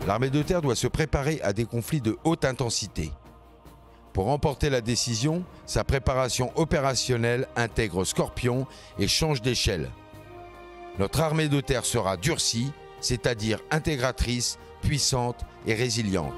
L'armée de terre doit se préparer à des conflits de haute intensité. Pour remporter la décision, sa préparation opérationnelle intègre Scorpion et change d'échelle. Notre armée de terre sera durcie, c'est-à-dire intégratrice, puissante et résiliente.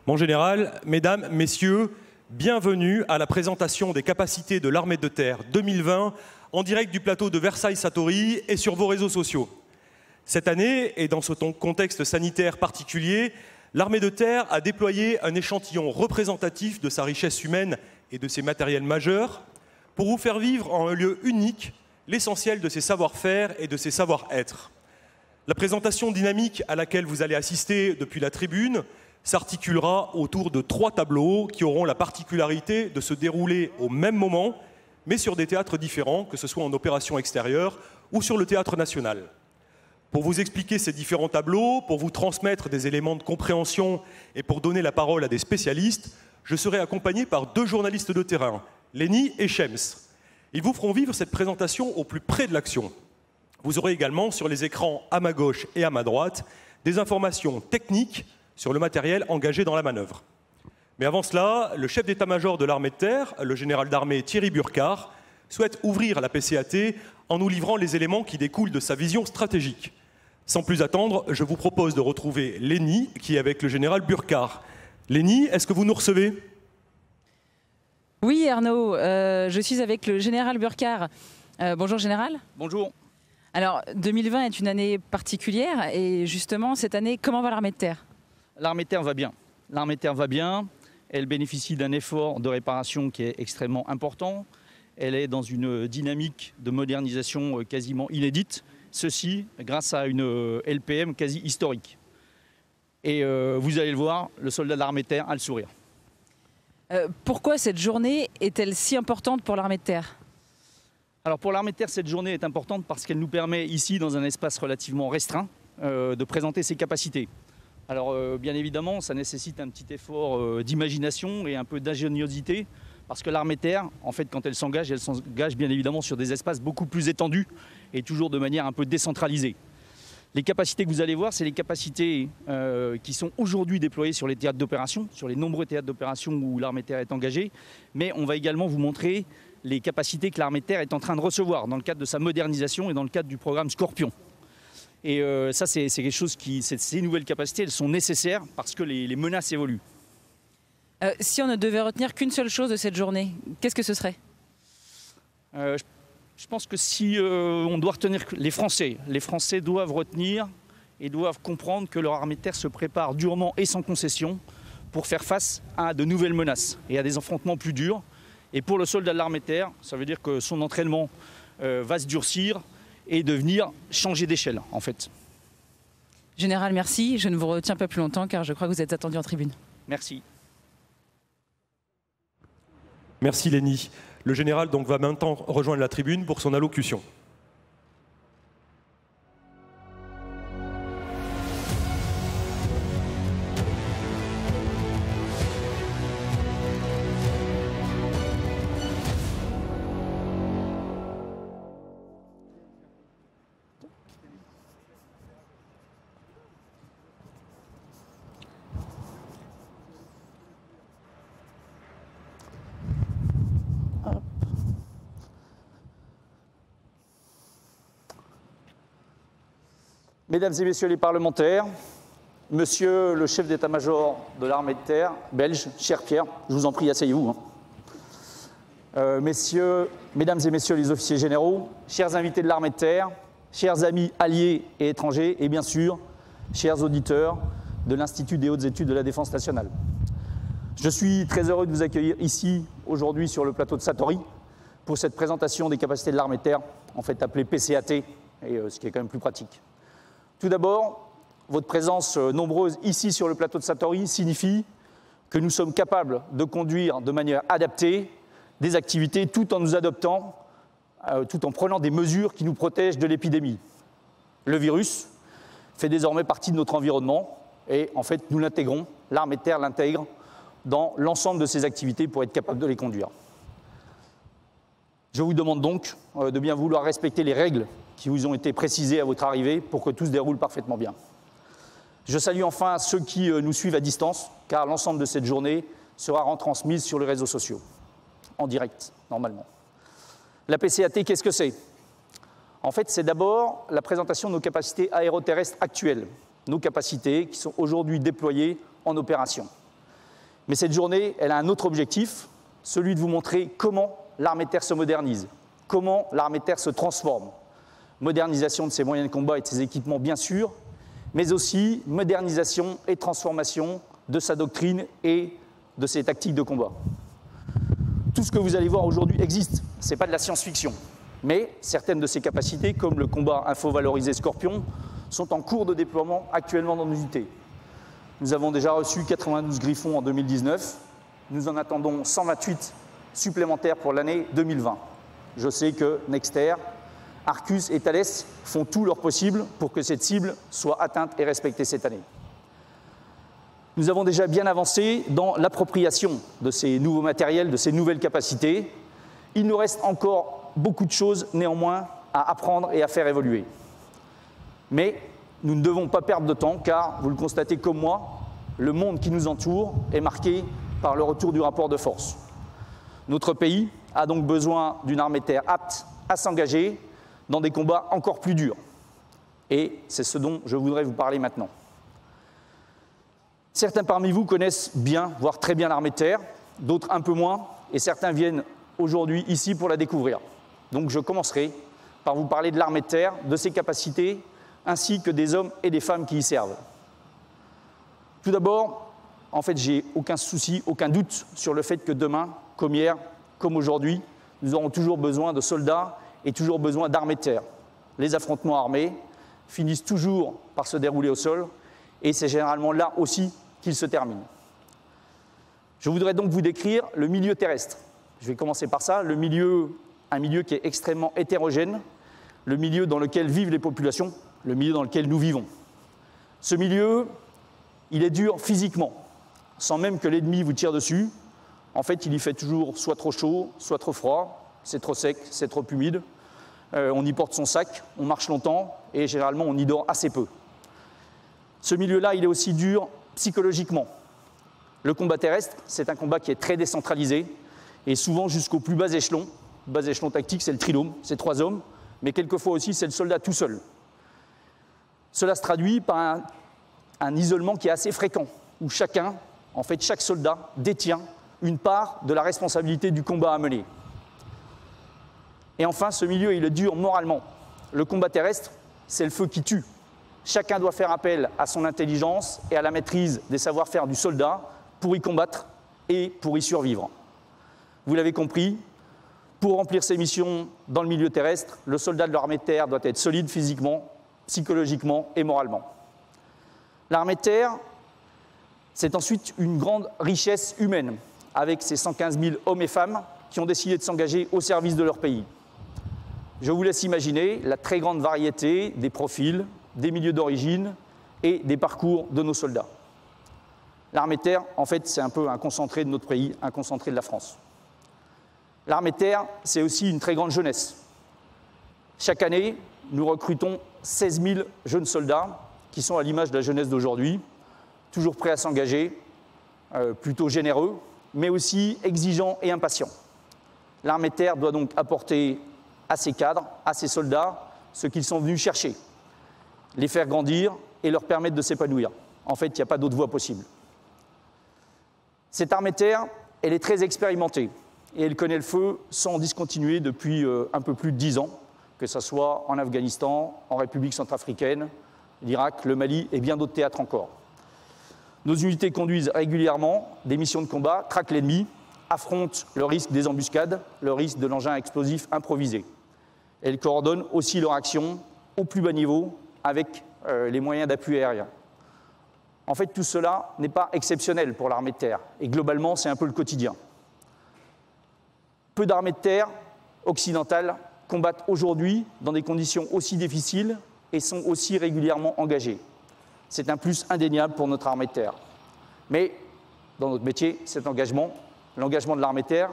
Mon général, mesdames, messieurs, bienvenue à la présentation des capacités de l'armée de terre 2020 en direct du plateau de Versailles-Satory et sur vos réseaux sociaux. Cette année, et dans ce contexte sanitaire particulier, l'armée de terre a déployé un échantillon représentatif de sa richesse humaine et de ses matériels majeurs pour vous faire vivre en un lieu unique l'essentiel de ses savoir-faire et de ses savoir-être. La présentation dynamique à laquelle vous allez assister depuis la tribune s'articulera autour de 3 tableaux qui auront la particularité de se dérouler au même moment, mais sur des théâtres différents, que ce soit en opération extérieure ou sur le théâtre national. Pour vous expliquer ces différents tableaux, pour vous transmettre des éléments de compréhension et pour donner la parole à des spécialistes, je serai accompagné par 2 journalistes de terrain, Lenny et Shems. Ils vous feront vivre cette présentation au plus près de l'action. Vous aurez également sur les écrans à ma gauche et à ma droite des informations techniques sur le matériel engagé dans la manœuvre. Mais avant cela, le chef d'état-major de l'armée de terre, le général d'armée Thierry Burkhardt, souhaite ouvrir la PCAT en nous livrant les éléments qui découlent de sa vision stratégique. Sans plus attendre, je vous propose de retrouver Lenny, qui est avec le général Burkhardt. Lenny, est-ce que vous nous recevez ? Oui, Arnaud, je suis avec le général Burkhardt. Bonjour, général. Bonjour. Alors, 2020 est une année particulière, et justement, cette année, comment va l'armée de terre ? L'armée de terre va bien. L'armée de terre va bien. Elle bénéficie d'un effort de réparation qui est extrêmement important. Elle est dans une dynamique de modernisation quasiment inédite. Ceci grâce à une LPM quasi historique. Et vous allez le voir, le soldat de l'armée de terre a le sourire. Pourquoi cette journée est-elle si importante pour l'armée de terre ? Alors pour l'armée de terre, cette journée est importante parce qu'elle nous permet ici, dans un espace relativement restreint, de présenter ses capacités. Alors bien évidemment, ça nécessite un petit effort d'imagination et un peu d'ingéniosité parce que l'armée de terre, en fait, quand elle s'engage bien évidemment sur des espaces beaucoup plus étendus et toujours de manière un peu décentralisée. Les capacités que vous allez voir, c'est les capacités qui sont aujourd'hui déployées sur les théâtres d'opération, sur les nombreux théâtres d'opération où l'armée de terre est engagée, mais on va également vous montrer les capacités que l'armée de terre est en train de recevoir dans le cadre de sa modernisation et dans le cadre du programme Scorpion. Et ça, c'est quelque chose ces nouvelles capacités, elles sont nécessaires parce que les menaces évoluent. Si on ne devait retenir qu'une seule chose de cette journée, qu'est-ce que ce serait ? Je pense que si on doit retenir les Français doivent retenir et doivent comprendre que leur armée de terre se prépare durement et sans concession pour faire face à de nouvelles menaces et à des affrontements plus durs. Et pour le soldat de l'armée de terre, ça veut dire que son entraînement va se durcir et devenir changer d'échelle, en fait. Général, merci. Je ne vous retiens pas plus longtemps car je crois que vous êtes attendu en tribune. Merci. Merci Lenny. Le général donc va maintenant rejoindre la tribune pour son allocution. Mesdames et messieurs les parlementaires, monsieur le chef d'état-major de l'armée de terre belge, cher Pierre, je vous en prie, asseyez-vous. Mesdames et messieurs les officiers généraux, chers invités de l'armée de terre, chers amis alliés et étrangers, et bien sûr, chers auditeurs de l'Institut des hautes études de la défense nationale. Je suis très heureux de vous accueillir ici, aujourd'hui, sur le plateau de Satory, pour cette présentation des capacités de l'armée de terre, en fait appelée PCAT, et ce qui est quand même plus pratique. Tout d'abord, votre présence nombreuse ici sur le plateau de Satory signifie que nous sommes capables de conduire de manière adaptée des activités tout en nous adoptant, tout en prenant des mesures qui nous protègent de l'épidémie. Le virus fait désormais partie de notre environnement et en fait nous l'intégrons, l'armée de terre l'intègre dans l'ensemble de ces activités pour être capable de les conduire. Je vous demande donc de bien vouloir respecter les règles qui vous ont été précisées à votre arrivée pour que tout se déroule parfaitement bien. Je salue enfin ceux qui nous suivent à distance, car l'ensemble de cette journée sera retransmise sur les réseaux sociaux, en direct, normalement. La PCAT, qu'est-ce que c'est? En fait, c'est d'abord la présentation de nos capacités aéroterrestres actuelles, nos capacités qui sont aujourd'hui déployées en opération. Mais cette journée, elle a un autre objectif, celui de vous montrer comment l'armée de terre se modernise, comment l'armée de terre se transforme. Modernisation de ses moyens de combat et de ses équipements, bien sûr, mais aussi modernisation et transformation de sa doctrine et de ses tactiques de combat. Tout ce que vous allez voir aujourd'hui existe, ce n'est pas de la science-fiction, mais certaines de ces capacités, comme le combat info-valorisé Scorpion, sont en cours de déploiement actuellement dans nos unités. Nous avons déjà reçu 92 Griffons en 2019, nous en attendons 128 supplémentaires pour l'année 2020. Je sais que Nexter, Arcus et Thales font tout leur possible pour que cette cible soit atteinte et respectée cette année. Nous avons déjà bien avancé dans l'appropriation de ces nouveaux matériels, de ces nouvelles capacités. Il nous reste encore beaucoup de choses néanmoins à apprendre et à faire évoluer. Mais nous ne devons pas perdre de temps car, vous le constatez comme moi, le monde qui nous entoure est marqué par le retour du rapport de force. Notre pays a donc besoin d'une armée de terre apte à s'engager dans des combats encore plus durs. Et c'est ce dont je voudrais vous parler maintenant. Certains parmi vous connaissent bien, voire très bien l'armée de terre, d'autres un peu moins, et certains viennent aujourd'hui ici pour la découvrir. Donc je commencerai par vous parler de l'armée de terre, de ses capacités, ainsi que des hommes et des femmes qui y servent. Tout d'abord, en fait, j'ai aucun souci, aucun doute sur le fait que demain, comme hier, comme aujourd'hui, nous aurons toujours besoin de soldats et toujours besoin d'armées de terre. Les affrontements armés finissent toujours par se dérouler au sol et c'est généralement là aussi qu'ils se terminent. Je voudrais donc vous décrire le milieu terrestre. Je vais commencer par ça, un milieu qui est extrêmement hétérogène, le milieu dans lequel vivent les populations, le milieu dans lequel nous vivons. Ce milieu, il est dur physiquement, sans même que l'ennemi vous tire dessus. En fait, il y fait toujours soit trop chaud, soit trop froid, c'est trop sec, c'est trop humide. On y porte son sac, on marche longtemps et généralement on y dort assez peu. Ce milieu-là, il est aussi dur psychologiquement. Le combat terrestre, c'est un combat qui est très décentralisé et souvent jusqu'au plus bas échelon. Le bas échelon tactique, c'est le trilôme, c'est 3 hommes, mais quelquefois aussi c'est le soldat tout seul. Cela se traduit par un isolement qui est assez fréquent, où chaque soldat détient une part de la responsabilité du combat à mener. Et enfin, ce milieu, il est dur moralement. Le combat terrestre, c'est le feu qui tue. Chacun doit faire appel à son intelligence et à la maîtrise des savoir-faire du soldat pour y combattre et pour y survivre. Vous l'avez compris, pour remplir ses missions dans le milieu terrestre, le soldat de l'armée de terre doit être solide physiquement, psychologiquement et moralement. L'armée de terre, c'est ensuite une grande richesse humaine, avec ses 115 000 hommes et femmes qui ont décidé de s'engager au service de leur pays. Je vous laisse imaginer la très grande variété des profils, des milieux d'origine et des parcours de nos soldats. L'armée de terre, en fait, c'est un peu un concentré de notre pays, un concentré de la France. L'armée de terre, c'est aussi une très grande jeunesse. Chaque année, nous recrutons 16 000 jeunes soldats qui sont à l'image de la jeunesse d'aujourd'hui, toujours prêts à s'engager, plutôt généreux, mais aussi exigeants et impatients. L'armée de terre doit donc apporter à ses cadres, à ses soldats, ce qu'ils sont venus chercher. les faire grandir et leur permettre de s'épanouir. En fait, il n'y a pas d'autre voie possible. Cette armée de terre, elle est très expérimentée et elle connaît le feu sans discontinuer depuis un peu plus de 10 ans, que ce soit en Afghanistan, en République centrafricaine, l'Irak, le Mali et bien d'autres théâtres encore. Nos unités conduisent régulièrement des missions de combat, traquent l'ennemi, affrontent le risque des embuscades, le risque de l'engin explosif improvisé. Elles coordonnent aussi leur action au plus bas niveau avec les moyens d'appui aérien. En fait, tout cela n'est pas exceptionnel pour l'armée de terre, et globalement, c'est un peu le quotidien. Peu d'armées de terre occidentales combattent aujourd'hui dans des conditions aussi difficiles et sont aussi régulièrement engagées. C'est un plus indéniable pour notre armée de terre. Mais, dans notre métier, cet engagement, l'engagement de l'armée de terre,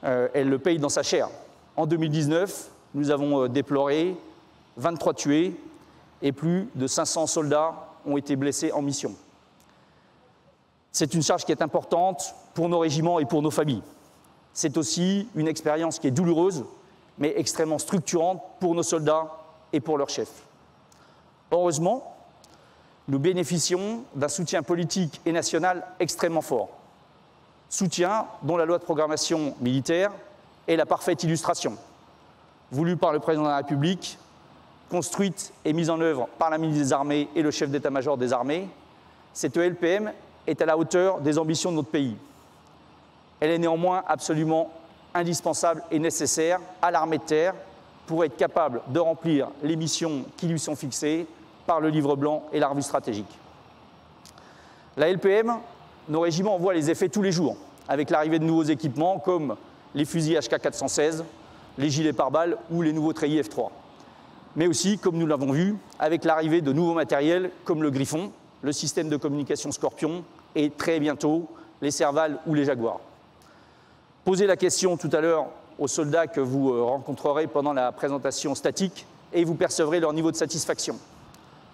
elle le paye dans sa chair. En 2019, nous avons déploré 23 tués et plus de 500 soldats ont été blessés en mission. C'est une charge qui est importante pour nos régiments et pour nos familles. C'est aussi une expérience qui est douloureuse, mais extrêmement structurante pour nos soldats et pour leurs chefs. Heureusement, nous bénéficions d'un soutien politique et national extrêmement fort. Soutien dont la loi de programmation militaire est la parfaite illustration. Voulue par le président de la République, construite et mise en œuvre par la ministre des Armées et le chef d'état-major des armées, cette LPM est à la hauteur des ambitions de notre pays. Elle est néanmoins absolument indispensable et nécessaire à l'armée de terre pour être capable de remplir les missions qui lui sont fixées par le livre blanc et la revue stratégique. La LPM, nos régiments en voient les effets tous les jours, avec l'arrivée de nouveaux équipements comme les fusils HK416, les gilets pare-balles ou les nouveaux treillis F3. Mais aussi, comme nous l'avons vu, avec l'arrivée de nouveaux matériels comme le Griffon, le système de communication Scorpion et très bientôt les Serval ou les Jaguars. Posez la question tout à l'heure aux soldats que vous rencontrerez pendant la présentation statique et vous percevrez leur niveau de satisfaction.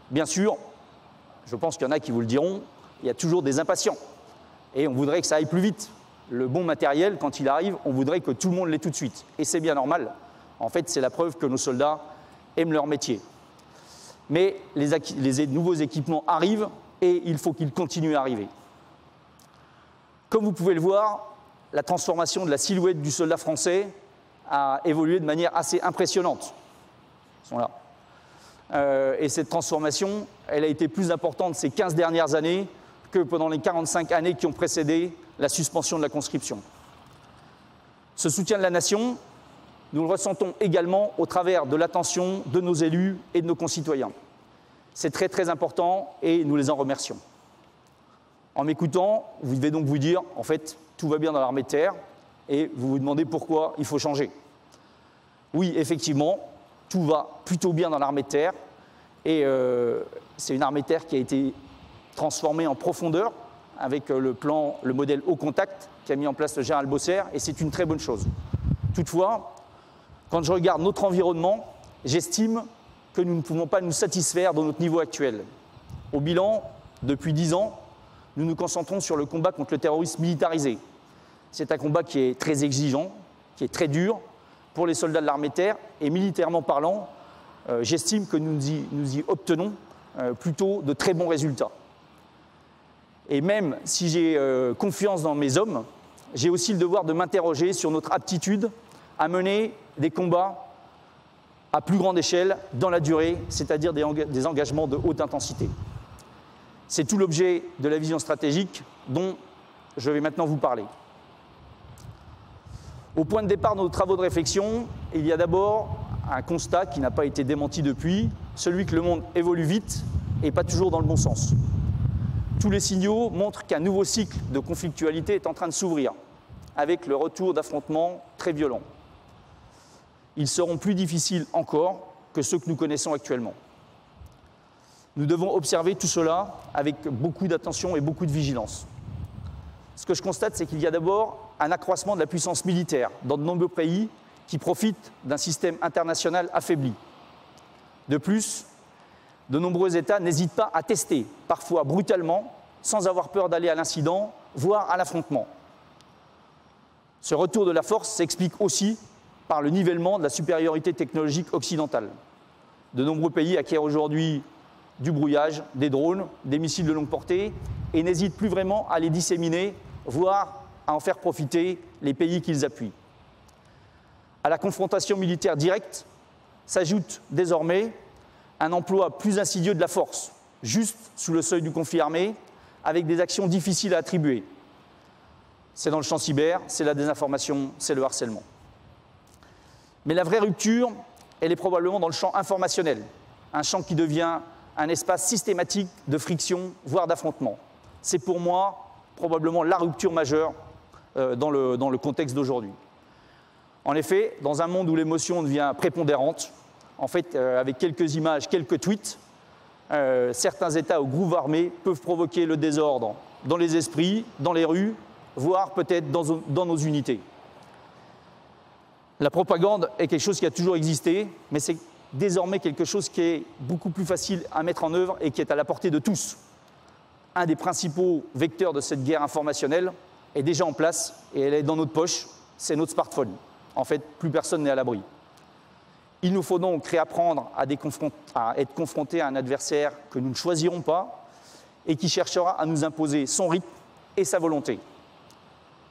Bien sûr, je pense qu'il y en a qui vous le diront, il y a toujours des impatients et on voudrait que ça aille plus vite. Le bon matériel, quand il arrive, on voudrait que tout le monde l'ait tout de suite. Et c'est bien normal. En fait, c'est la preuve que nos soldats aiment leur métier. Mais les nouveaux équipements arrivent et il faut qu'ils continuent à arriver. Comme vous pouvez le voir, la transformation de la silhouette du soldat français a évolué de manière assez impressionnante. Ils sont là. Et cette transformation, elle a été plus importante ces 15 dernières années que pendant les 45 années qui ont précédé la suspension de la conscription. Ce soutien de la nation, nous le ressentons également au travers de l'attention de nos élus et de nos concitoyens. C'est très très important et nous les en remercions. En m'écoutant, vous devez donc vous dire, en fait, tout va bien dans l'armée de terre et vous vous demandez pourquoi il faut changer. Oui, effectivement, tout va plutôt bien dans l'armée de terre et c'est une armée de terre qui a été transformée en profondeur avec le modèle haut contact qu'a mis en place le général Bosser et c'est une très bonne chose. Toutefois, quand je regarde notre environnement, j'estime que nous ne pouvons pas nous satisfaire de notre niveau actuel. Au bilan, depuis 10 ans, nous nous concentrons sur le combat contre le terrorisme militarisé. C'est un combat qui est très exigeant, qui est très dur pour les soldats de l'armée de terre et militairement parlant, j'estime que nous y obtenons plutôt de très bons résultats. Et même si j'ai confiance dans mes hommes, j'ai aussi le devoir de m'interroger sur notre aptitude à mener des combats à plus grande échelle, dans la durée, c'est-à-dire des engagements de haute intensité. C'est tout l'objet de la vision stratégique dont je vais maintenant vous parler. Au point de départ de nos travaux de réflexion, il y a d'abord un constat qui n'a pas été démenti depuis, celui que le monde évolue vite et pas toujours dans le bon sens. Tous les signaux montrent qu'un nouveau cycle de conflictualité est en train de s'ouvrir, avec le retour d'affrontements très violents. Ils seront plus difficiles encore que ceux que nous connaissons actuellement. Nous devons observer tout cela avec beaucoup d'attention et beaucoup de vigilance. Ce que je constate, c'est qu'il y a d'abord un accroissement de la puissance militaire dans de nombreux pays qui profitent d'un système international affaibli. De plus, de nombreux États n'hésitent pas à tester, parfois brutalement, sans avoir peur d'aller à l'incident, voire à l'affrontement. Ce retour de la force s'explique aussi par le nivellement de la supériorité technologique occidentale. De nombreux pays acquièrent aujourd'hui du brouillage, des drones, des missiles de longue portée, et n'hésitent plus vraiment à les disséminer, voire à en faire profiter les pays qu'ils appuient. À la confrontation militaire directe s'ajoute désormais un emploi plus insidieux de la force, juste sous le seuil du conflit armé, avec des actions difficiles à attribuer. C'est dans le champ cyber, c'est la désinformation, c'est le harcèlement. Mais la vraie rupture, elle est probablement dans le champ informationnel, un champ qui devient un espace systématique de friction, voire d'affrontement. C'est pour moi probablement la rupture majeure dans le contexte d'aujourd'hui. En effet, dans un monde où l'émotion devient prépondérante, en fait, avec quelques images, quelques tweets, certains États ou groupes armés peuvent provoquer le désordre dans les esprits, dans les rues, voire peut-être dans nos unités. La propagande est quelque chose qui a toujours existé, mais c'est désormais quelque chose qui est beaucoup plus facile à mettre en œuvre et qui est à la portée de tous. Un des principaux vecteurs de cette guerre informationnelle est déjà en place et elle est dans notre poche, c'est notre smartphone. En fait, plus personne n'est à l'abri. Il nous faut donc réapprendre à être confrontés à un adversaire que nous ne choisirons pas et qui cherchera à nous imposer son rythme et sa volonté.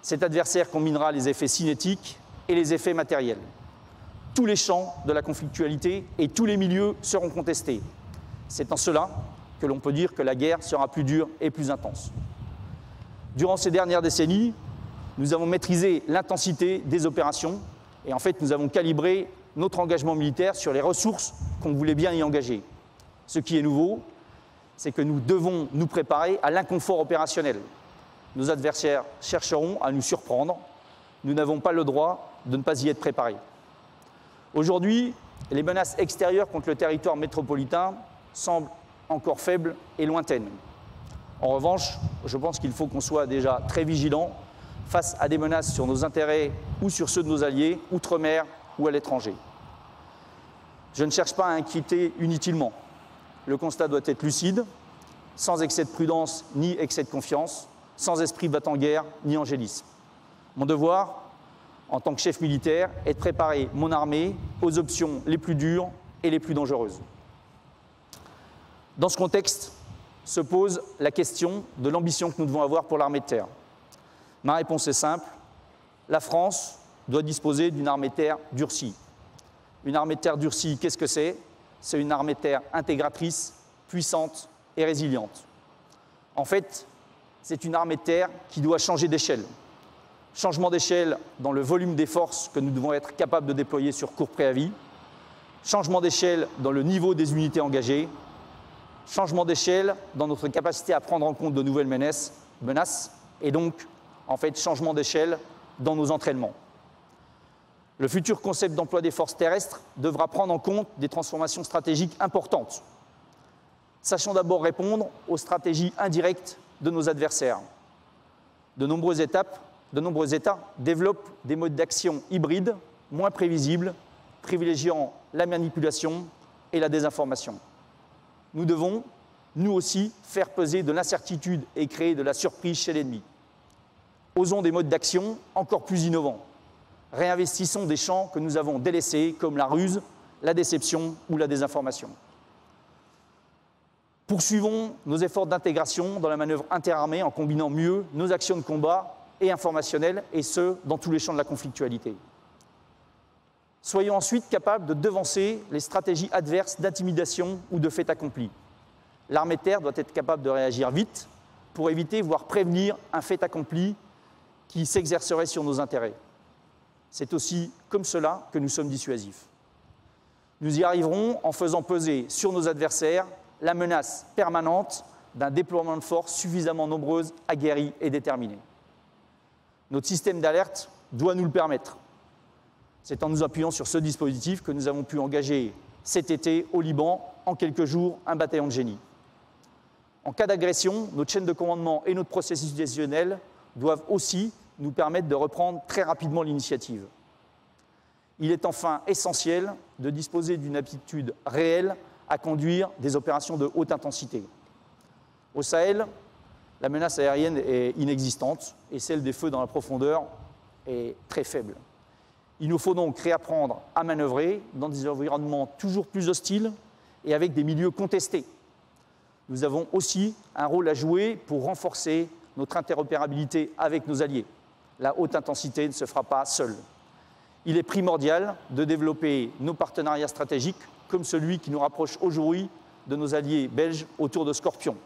Cet adversaire combinera les effets cinétiques et les effets matériels. Tous les champs de la conflictualité et tous les milieux seront contestés. C'est en cela que l'on peut dire que la guerre sera plus dure et plus intense. Durant ces dernières décennies, nous avons maîtrisé l'intensité des opérations et en fait nous avons calibré notre engagement militaire sur les ressources qu'on voulait bien y engager. Ce qui est nouveau, c'est que nous devons nous préparer à l'inconfort opérationnel. Nos adversaires chercheront à nous surprendre. Nous n'avons pas le droit de ne pas y être préparés. Aujourd'hui, les menaces extérieures contre le territoire métropolitain semblent encore faibles et lointaines. En revanche, je pense qu'il faut qu'on soit déjà très vigilant face à des menaces sur nos intérêts ou sur ceux de nos alliés, outre-mer ou à l'étranger. Je ne cherche pas à inquiéter inutilement. Le constat doit être lucide, sans excès de prudence ni excès de confiance, sans esprit battant-guerre ni angélisme. Mon devoir, en tant que chef militaire, est de préparer mon armée aux options les plus dures et les plus dangereuses. Dans ce contexte se pose la question de l'ambition que nous devons avoir pour l'armée de terre. Ma réponse est simple, la France doit disposer d'une armée de terre durcie. Une armée de terre durcie, qu'est-ce que c'est ? C'est une armée de terre intégratrice, puissante et résiliente. En fait, c'est une armée de terre qui doit changer d'échelle. Changement d'échelle dans le volume des forces que nous devons être capables de déployer sur court préavis. Changement d'échelle dans le niveau des unités engagées. Changement d'échelle dans notre capacité à prendre en compte de nouvelles menaces. Et donc, en fait, changement d'échelle dans nos entraînements. Le futur concept d'emploi des forces terrestres devra prendre en compte des transformations stratégiques importantes. Sachons d'abord répondre aux stratégies indirectes de nos adversaires. De nombreux États développent des modes d'action hybrides, moins prévisibles, privilégiant la manipulation et la désinformation. Nous devons, nous aussi, faire peser de l'incertitude et créer de la surprise chez l'ennemi. Osons des modes d'action encore plus innovants. Réinvestissons des champs que nous avons délaissés, comme la ruse, la déception ou la désinformation. Poursuivons nos efforts d'intégration dans la manœuvre interarmée en combinant mieux nos actions de combat et informationnelles, et ce, dans tous les champs de la conflictualité. Soyons ensuite capables de devancer les stratégies adverses d'intimidation ou de fait accompli. L'armée de terre doit être capable de réagir vite pour éviter, voire prévenir un fait accompli qui s'exercerait sur nos intérêts. C'est aussi comme cela que nous sommes dissuasifs. Nous y arriverons en faisant peser sur nos adversaires la menace permanente d'un déploiement de forces suffisamment nombreuses, aguerries et déterminées. Notre système d'alerte doit nous le permettre. C'est en nous appuyant sur ce dispositif que nous avons pu engager cet été au Liban, en quelques jours, un bataillon de génie. En cas d'agression, notre chaîne de commandement et notre processus décisionnel doivent aussi nous permettre de reprendre très rapidement l'initiative. Il est enfin essentiel de disposer d'une aptitude réelle à conduire des opérations de haute intensité. Au Sahel, la menace aérienne est inexistante et celle des feux dans la profondeur est très faible. Il nous faut donc réapprendre à manœuvrer dans des environnements toujours plus hostiles et avec des milieux contestés. nous avons aussi un rôle à jouer pour renforcer notre interopérabilité avec nos alliés. La haute intensité ne se fera pas seule. Il est primordial de développer nos partenariats stratégiques comme celui qui nous rapproche aujourd'hui de nos alliés belges autour de Scorpion.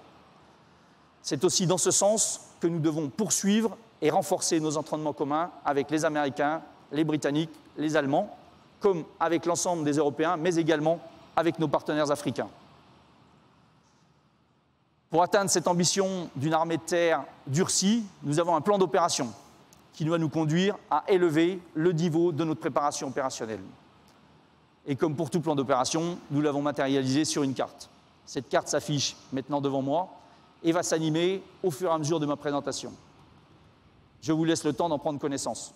C'est aussi dans ce sens que nous devons poursuivre et renforcer nos entraînements communs avec les Américains, les Britanniques, les Allemands, comme avec l'ensemble des Européens, mais également avec nos partenaires africains. Pour atteindre cette ambition d'une armée de terre durcie, nous avons un plan d'opération qui doit nous conduire à élever le niveau de notre préparation opérationnelle. Et comme pour tout plan d'opération, nous l'avons matérialisé sur une carte. Cette carte s'affiche maintenant devant moi et va s'animer au fur et à mesure de ma présentation. Je vous laisse le temps d'en prendre connaissance.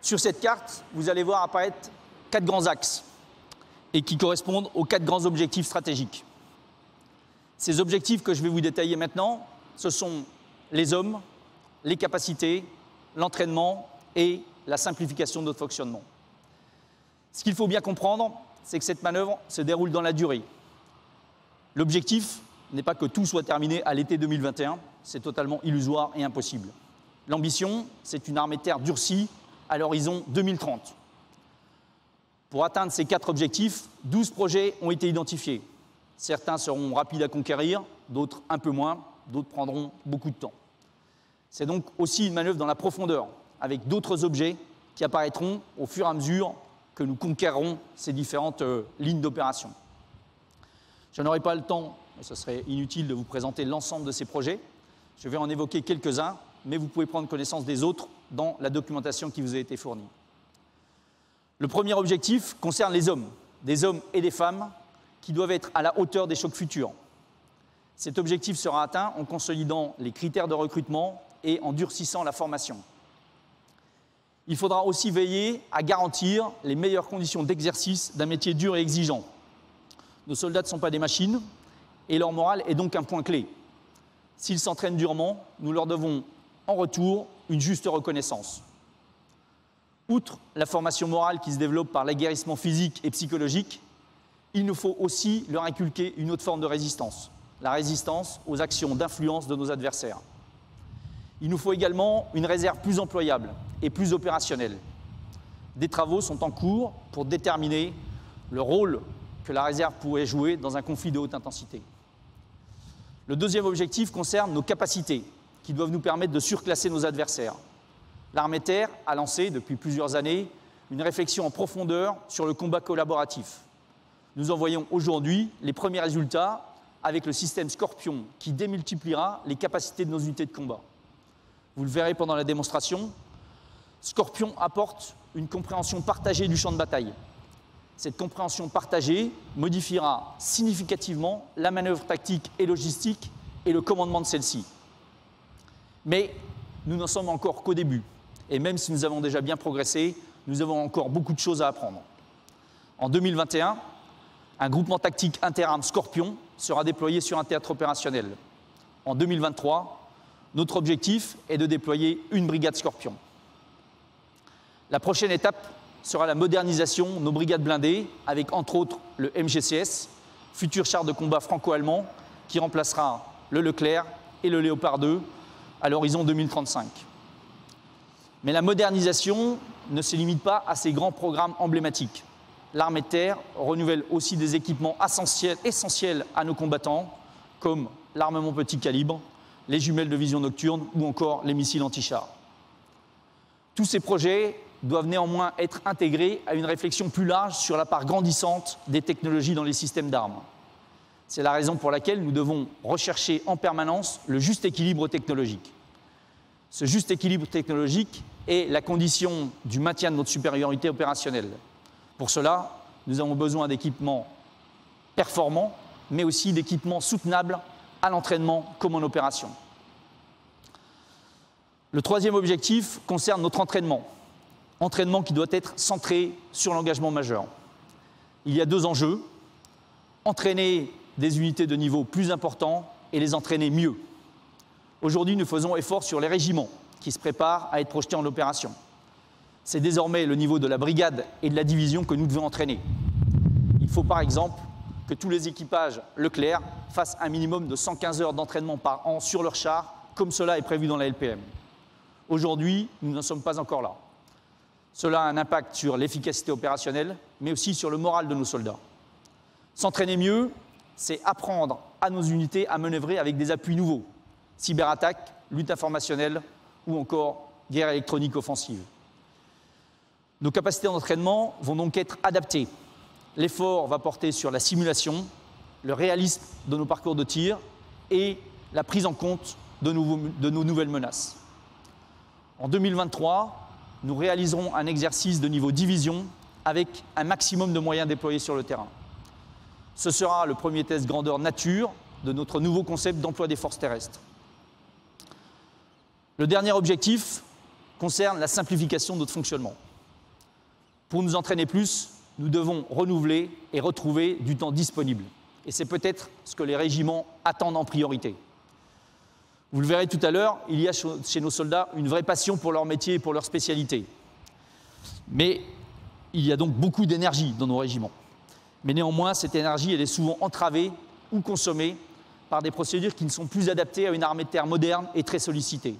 Sur cette carte, vous allez voir apparaître 4 grands axes et qui correspondent aux 4 grands objectifs stratégiques. Ces objectifs que je vais vous détailler maintenant, ce sont les hommes, les capacités, l'entraînement et la simplification de notre fonctionnement. Ce qu'il faut bien comprendre, c'est que cette manœuvre se déroule dans la durée. L'objectif n'est pas que tout soit terminé à l'été 2021, c'est totalement illusoire et impossible. L'ambition, c'est une armée de terre durcie à l'horizon 2030. Pour atteindre ces 4 objectifs, 12 projets ont été identifiés. Certains seront rapides à conquérir, d'autres un peu moins, d'autres prendront beaucoup de temps. C'est donc aussi une manœuvre dans la profondeur, avec d'autres objets qui apparaîtront au fur et à mesure que nous conquérerons ces différentes lignes d'opération. Je n'aurai pas le temps, et ce serait inutile de vous présenter l'ensemble de ces projets. Je vais en évoquer quelques-uns, mais vous pouvez prendre connaissance des autres dans la documentation qui vous a été fournie. Le premier objectif concerne les hommes, des hommes et des femmes qui doivent être à la hauteur des chocs futurs. Cet objectif sera atteint en consolidant les critères de recrutement et en durcissant la formation. Il faudra aussi veiller à garantir les meilleures conditions d'exercice d'un métier dur et exigeant. Nos soldats ne sont pas des machines et leur morale est donc un point clé. S'ils s'entraînent durement, nous leur devons en retour une juste reconnaissance. Outre la formation morale qui se développe par l'aguerrissement physique et psychologique, il nous faut aussi leur inculquer une autre forme de résistance, la résistance aux actions d'influence de nos adversaires. Il nous faut également une réserve plus employable et plus opérationnelle. Des travaux sont en cours pour déterminer le rôle que la réserve pourrait jouer dans un conflit de haute intensité. Le deuxième objectif concerne nos capacités, qui doivent nous permettre de surclasser nos adversaires. L'armée de terre a lancé, depuis plusieurs années, une réflexion en profondeur sur le combat collaboratif. Nous en voyons aujourd'hui les premiers résultats avec le système Scorpion, qui démultipliera les capacités de nos unités de combat. Vous le verrez pendant la démonstration, Scorpion apporte une compréhension partagée du champ de bataille. Cette compréhension partagée modifiera significativement la manœuvre tactique et logistique et le commandement de celle-ci. Mais nous n'en sommes encore qu'au début. Et même si nous avons déjà bien progressé, nous avons encore beaucoup de choses à apprendre. En 2021, un groupement tactique interarmes Scorpion sera déployé sur un théâtre opérationnel. En 2023, notre objectif est de déployer une brigade Scorpion. La prochaine étape sera la modernisation de nos brigades blindées, avec entre autres le MGCS, futur char de combat franco-allemand, qui remplacera le Leclerc et le Léopard 2 à l'horizon 2035. Mais la modernisation ne se limite pas à ces grands programmes emblématiques. L'armée de terre renouvelle aussi des équipements essentiels à nos combattants, comme l'armement petit calibre, les jumelles de vision nocturne ou encore les missiles anti-chars. Tous ces projets doivent néanmoins être intégrés à une réflexion plus large sur la part grandissante des technologies dans les systèmes d'armes. C'est la raison pour laquelle nous devons rechercher en permanence le juste équilibre technologique. Ce juste équilibre technologique est la condition du maintien de notre supériorité opérationnelle. Pour cela, nous avons besoin d'équipements performants, mais aussi d'équipements soutenables à l'entraînement comme en opération. Le troisième objectif concerne notre entraînement. Entraînement qui doit être centré sur l'engagement majeur. Il y a 2 enjeux, entraîner des unités de niveau plus important et les entraîner mieux. Aujourd'hui, nous faisons effort sur les régiments qui se préparent à être projetés en opération. C'est désormais le niveau de la brigade et de la division que nous devons entraîner. Il faut par exemple que tous les équipages Leclerc fassent un minimum de 115 heures d'entraînement par an sur leur char, comme cela est prévu dans la LPM. Aujourd'hui, nous n'en sommes pas encore là. Cela a un impact sur l'efficacité opérationnelle, mais aussi sur le moral de nos soldats. S'entraîner mieux, c'est apprendre à nos unités à manœuvrer avec des appuis nouveaux, cyberattaque, lutte informationnelle ou encore guerre électronique offensive. Nos capacités d'entraînement vont donc être adaptées. L'effort va porter sur la simulation, le réalisme de nos parcours de tir et la prise en compte de nos nouvelles menaces. En 2023, nous réaliserons un exercice de niveau division avec un maximum de moyens déployés sur le terrain. Ce sera le premier test grandeur nature de notre nouveau concept d'emploi des forces terrestres. Le dernier objectif concerne la simplification de notre fonctionnement. Pour nous entraîner plus, nous devons renouveler et retrouver du temps disponible. Et c'est peut-être ce que les régiments attendent en priorité. Vous le verrez tout à l'heure, il y a chez nos soldats une vraie passion pour leur métier et pour leur spécialité. Mais il y a donc beaucoup d'énergie dans nos régiments. Mais néanmoins, cette énergie, elle est souvent entravée ou consommée par des procédures qui ne sont plus adaptées à une armée de terre moderne et très sollicitée.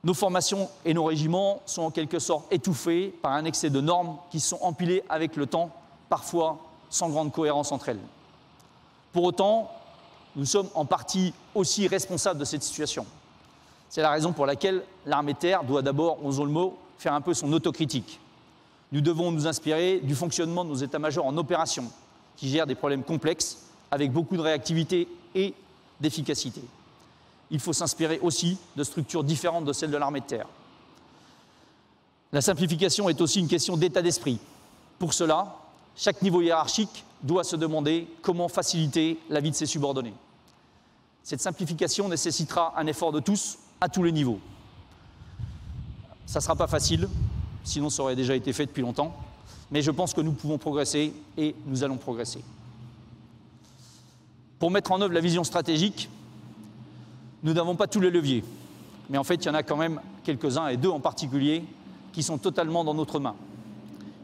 Nos formations et nos régiments sont en quelque sorte étouffés par un excès de normes qui sont empilées avec le temps, parfois sans grande cohérence entre elles. Pour autant, nous sommes en partie aussi responsables de cette situation. C'est la raison pour laquelle l'armée de terre doit d'abord, osons le mot, faire un peu son autocritique. Nous devons nous inspirer du fonctionnement de nos états-majors en opération, qui gèrent des problèmes complexes, avec beaucoup de réactivité et d'efficacité. Il faut s'inspirer aussi de structures différentes de celles de l'armée de terre. La simplification est aussi une question d'état d'esprit. Pour cela, chaque niveau hiérarchique doit se demander comment faciliter la vie de ses subordonnés. Cette simplification nécessitera un effort de tous, à tous les niveaux. Ça ne sera pas facile, sinon ça aurait déjà été fait depuis longtemps, mais je pense que nous pouvons progresser et nous allons progresser. Pour mettre en œuvre la vision stratégique, nous n'avons pas tous les leviers, mais en fait, il y en a quand même quelques-uns, et 2 en particulier, qui sont totalement dans notre main.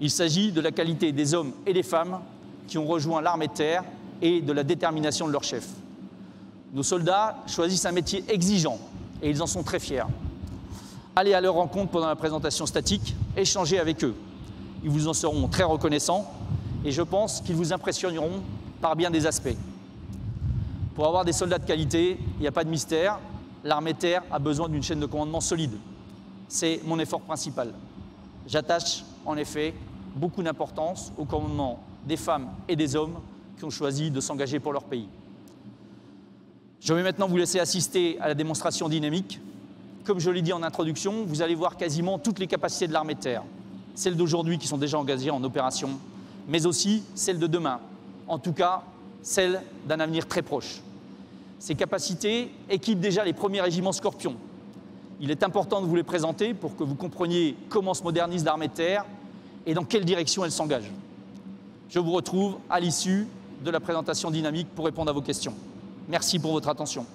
Il s'agit de la qualité des hommes et des femmes qui ont rejoint l'armée de terre et de la détermination de leur chef. Nos soldats choisissent un métier exigeant, et ils en sont très fiers. Allez à leur rencontre pendant la présentation statique, échangez avec eux. Ils vous en seront très reconnaissants, et je pense qu'ils vous impressionneront par bien des aspects. Pour avoir des soldats de qualité, il n'y a pas de mystère. L'armée de terre a besoin d'une chaîne de commandement solide. C'est mon effort principal. J'attache en effet beaucoup d'importance au commandement des femmes et des hommes qui ont choisi de s'engager pour leur pays. Je vais maintenant vous laisser assister à la démonstration dynamique. Comme je l'ai dit en introduction, vous allez voir quasiment toutes les capacités de l'armée de terre. Celles d'aujourd'hui qui sont déjà engagées en opération, mais aussi celles de demain. En tout cas, celle d'un avenir très proche. Ces capacités équipent déjà les premiers régiments Scorpion. Il est important de vous les présenter pour que vous compreniez comment se modernise l'armée de terre et dans quelle direction elle s'engage. Je vous retrouve à l'issue de la présentation dynamique pour répondre à vos questions. Merci pour votre attention.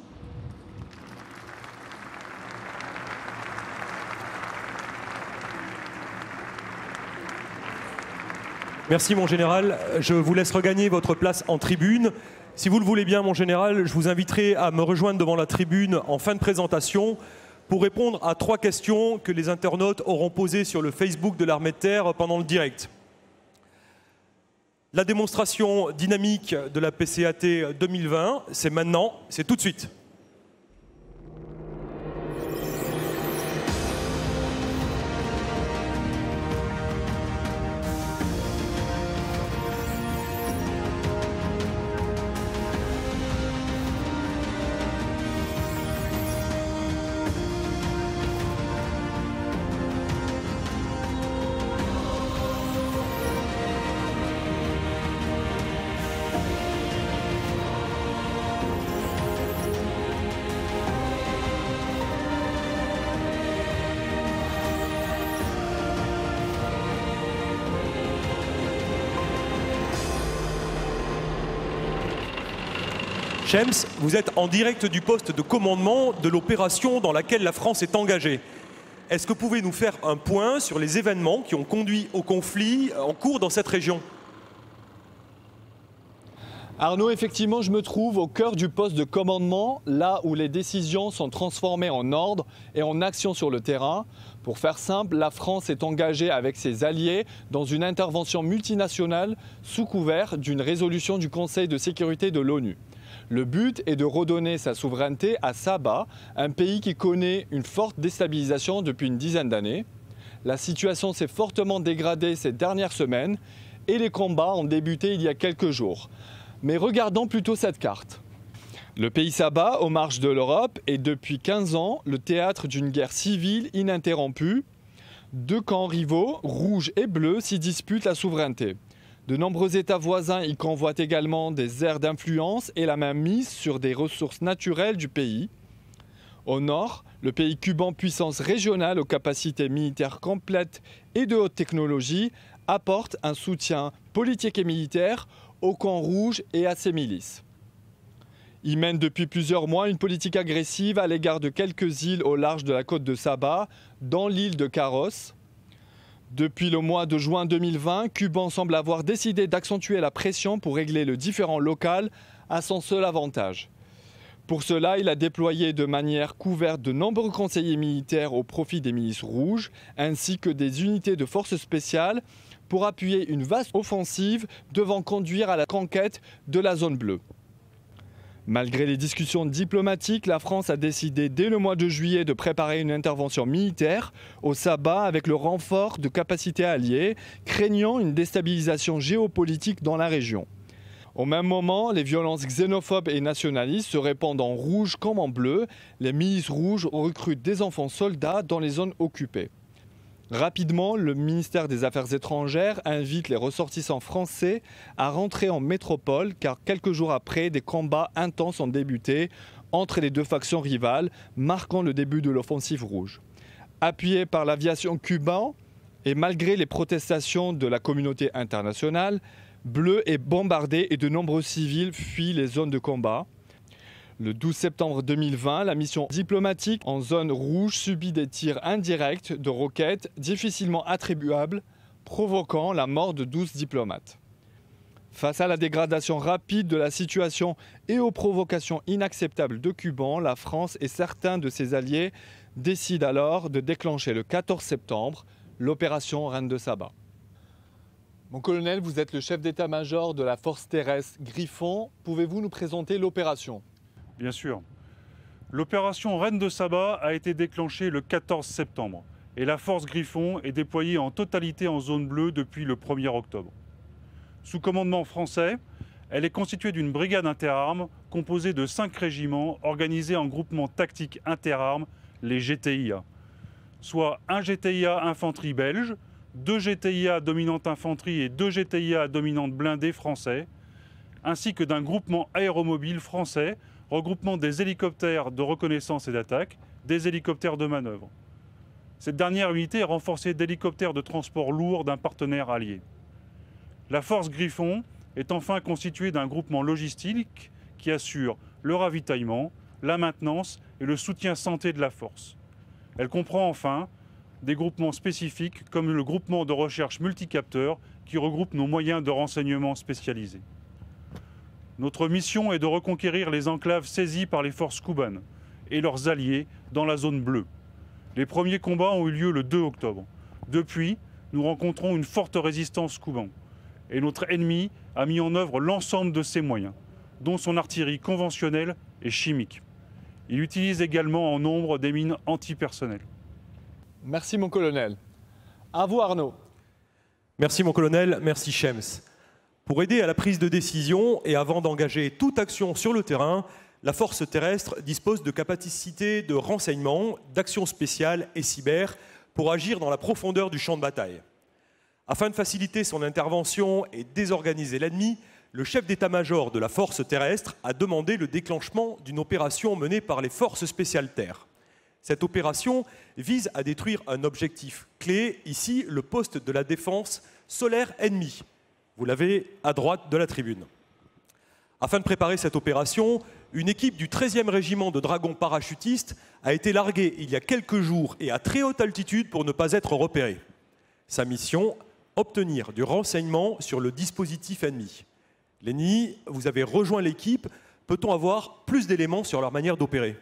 Merci mon général. Je vous laisse regagner votre place en tribune. Si vous le voulez bien mon général, je vous inviterai à me rejoindre devant la tribune en fin de présentation pour répondre à 3 questions que les internautes auront posées sur le Facebook de l'armée de terre pendant le direct. La démonstration dynamique de la PCAT 2020, c'est maintenant, c'est tout de suite. Shems, vous êtes en direct du poste de commandement de l'opération dans laquelle la France est engagée. Est-ce que vous pouvez nous faire un point sur les événements qui ont conduit au conflit en cours dans cette région ? Arnaud, effectivement, je me trouve au cœur du poste de commandement, là où les décisions sont transformées en ordre et en action sur le terrain. Pour faire simple, la France est engagée avec ses alliés dans une intervention multinationale sous couvert d'une résolution du Conseil de sécurité de l'ONU. Le but est de redonner sa souveraineté à Sabha, un pays qui connaît une forte déstabilisation depuis une dizaine d'années. La situation s'est fortement dégradée ces dernières semaines et les combats ont débuté il y a quelques jours. Mais regardons plutôt cette carte. Le pays Sabha, aux marges de l'Europe, est depuis 15 ans le théâtre d'une guerre civile ininterrompue. Deux camps rivaux, rouge et bleu, s'y disputent la souveraineté. De nombreux États voisins y convoitent également des aires d'influence et la mainmise sur des ressources naturelles du pays. Au nord, le pays cubain, puissance régionale aux capacités militaires complètes et de haute technologie, apporte un soutien politique et militaire au camp rouge et à ses milices. Il mène depuis plusieurs mois une politique agressive à l'égard de quelques îles au large de la côte de Sabha, dont l'île de Carros. Depuis le mois de juin 2020, Cuban semble avoir décidé d'accentuer la pression pour régler le différend local à son seul avantage. Pour cela, il a déployé de manière couverte de nombreux conseillers militaires au profit des milices rouges, ainsi que des unités de forces spéciales pour appuyer une vaste offensive devant conduire à la conquête de la zone bleue. Malgré les discussions diplomatiques, la France a décidé dès le mois de juillet de préparer une intervention militaire au Sabha avec le renfort de capacités alliées, craignant une déstabilisation géopolitique dans la région. Au même moment, les violences xénophobes et nationalistes se répandent en rouge comme en bleu. Les milices rouges recrutent des enfants soldats dans les zones occupées. Rapidement, le ministère des Affaires étrangères invite les ressortissants français à rentrer en métropole car quelques jours après, des combats intenses ont débuté entre les deux factions rivales, marquant le début de l'offensive rouge. Appuyé par l'aviation cubaine et malgré les protestations de la communauté internationale, Bleu est bombardé et de nombreux civils fuient les zones de combat. Le 12 septembre 2020, la mission diplomatique en zone rouge subit des tirs indirects de roquettes difficilement attribuables, provoquant la mort de 12 diplomates. Face à la dégradation rapide de la situation et aux provocations inacceptables de Cuban, la France et certains de ses alliés décident alors de déclencher le 14 septembre l'opération Reine de Sabha. Mon colonel, vous êtes le chef d'état-major de la force terrestre Griffon. Pouvez-vous nous présenter l'opération ? Bien sûr. L'opération Reine de Sabha a été déclenchée le 14 septembre et la force Griffon est déployée en totalité en zone bleue depuis le 1er octobre. Sous commandement français, elle est constituée d'une brigade interarmes composée de 5 régiments organisés en groupements tactiques interarmes, les GTIA, soit un GTIA infanterie belge, 2 GTIA dominante infanterie et 2 GTIA dominante blindée français, ainsi que d'un groupement aéromobile français, regroupement des hélicoptères de reconnaissance et d'attaque, des hélicoptères de manœuvre. Cette dernière unité est renforcée d'hélicoptères de transport lourd d'un partenaire allié. La force Griffon est enfin constituée d'un groupement logistique qui assure le ravitaillement, la maintenance et le soutien santé de la force. Elle comprend enfin des groupements spécifiques comme le groupement de recherche multicapteurs qui regroupe nos moyens de renseignement spécialisés. Notre mission est de reconquérir les enclaves saisies par les forces cubaines et leurs alliés dans la zone bleue. Les premiers combats ont eu lieu le 2 octobre. Depuis, nous rencontrons une forte résistance cubaine et notre ennemi a mis en œuvre l'ensemble de ses moyens, dont son artillerie conventionnelle et chimique. Il utilise également en nombre des mines antipersonnelles. Merci mon colonel. À vous Arnaud. Merci mon colonel, merci Shems. Pour aider à la prise de décision et avant d'engager toute action sur le terrain, la force terrestre dispose de capacités de renseignement, d'action spéciale et cyber pour agir dans la profondeur du champ de bataille. Afin de faciliter son intervention et désorganiser l'ennemi, le chef d'état-major de la force terrestre a demandé le déclenchement d'une opération menée par les forces spéciales terre. Cette opération vise à détruire un objectif clé, ici le poste de la défense solaire ennemi. Vous l'avez à droite de la tribune. Afin de préparer cette opération, une équipe du 13e régiment de dragons parachutistes a été larguée il y a quelques jours et à très haute altitude pour ne pas être repérée. Sa mission, obtenir du renseignement sur le dispositif ennemi. Lenny, vous avez rejoint l'équipe. Peut-on avoir plus d'éléments sur leur manière d'opérer?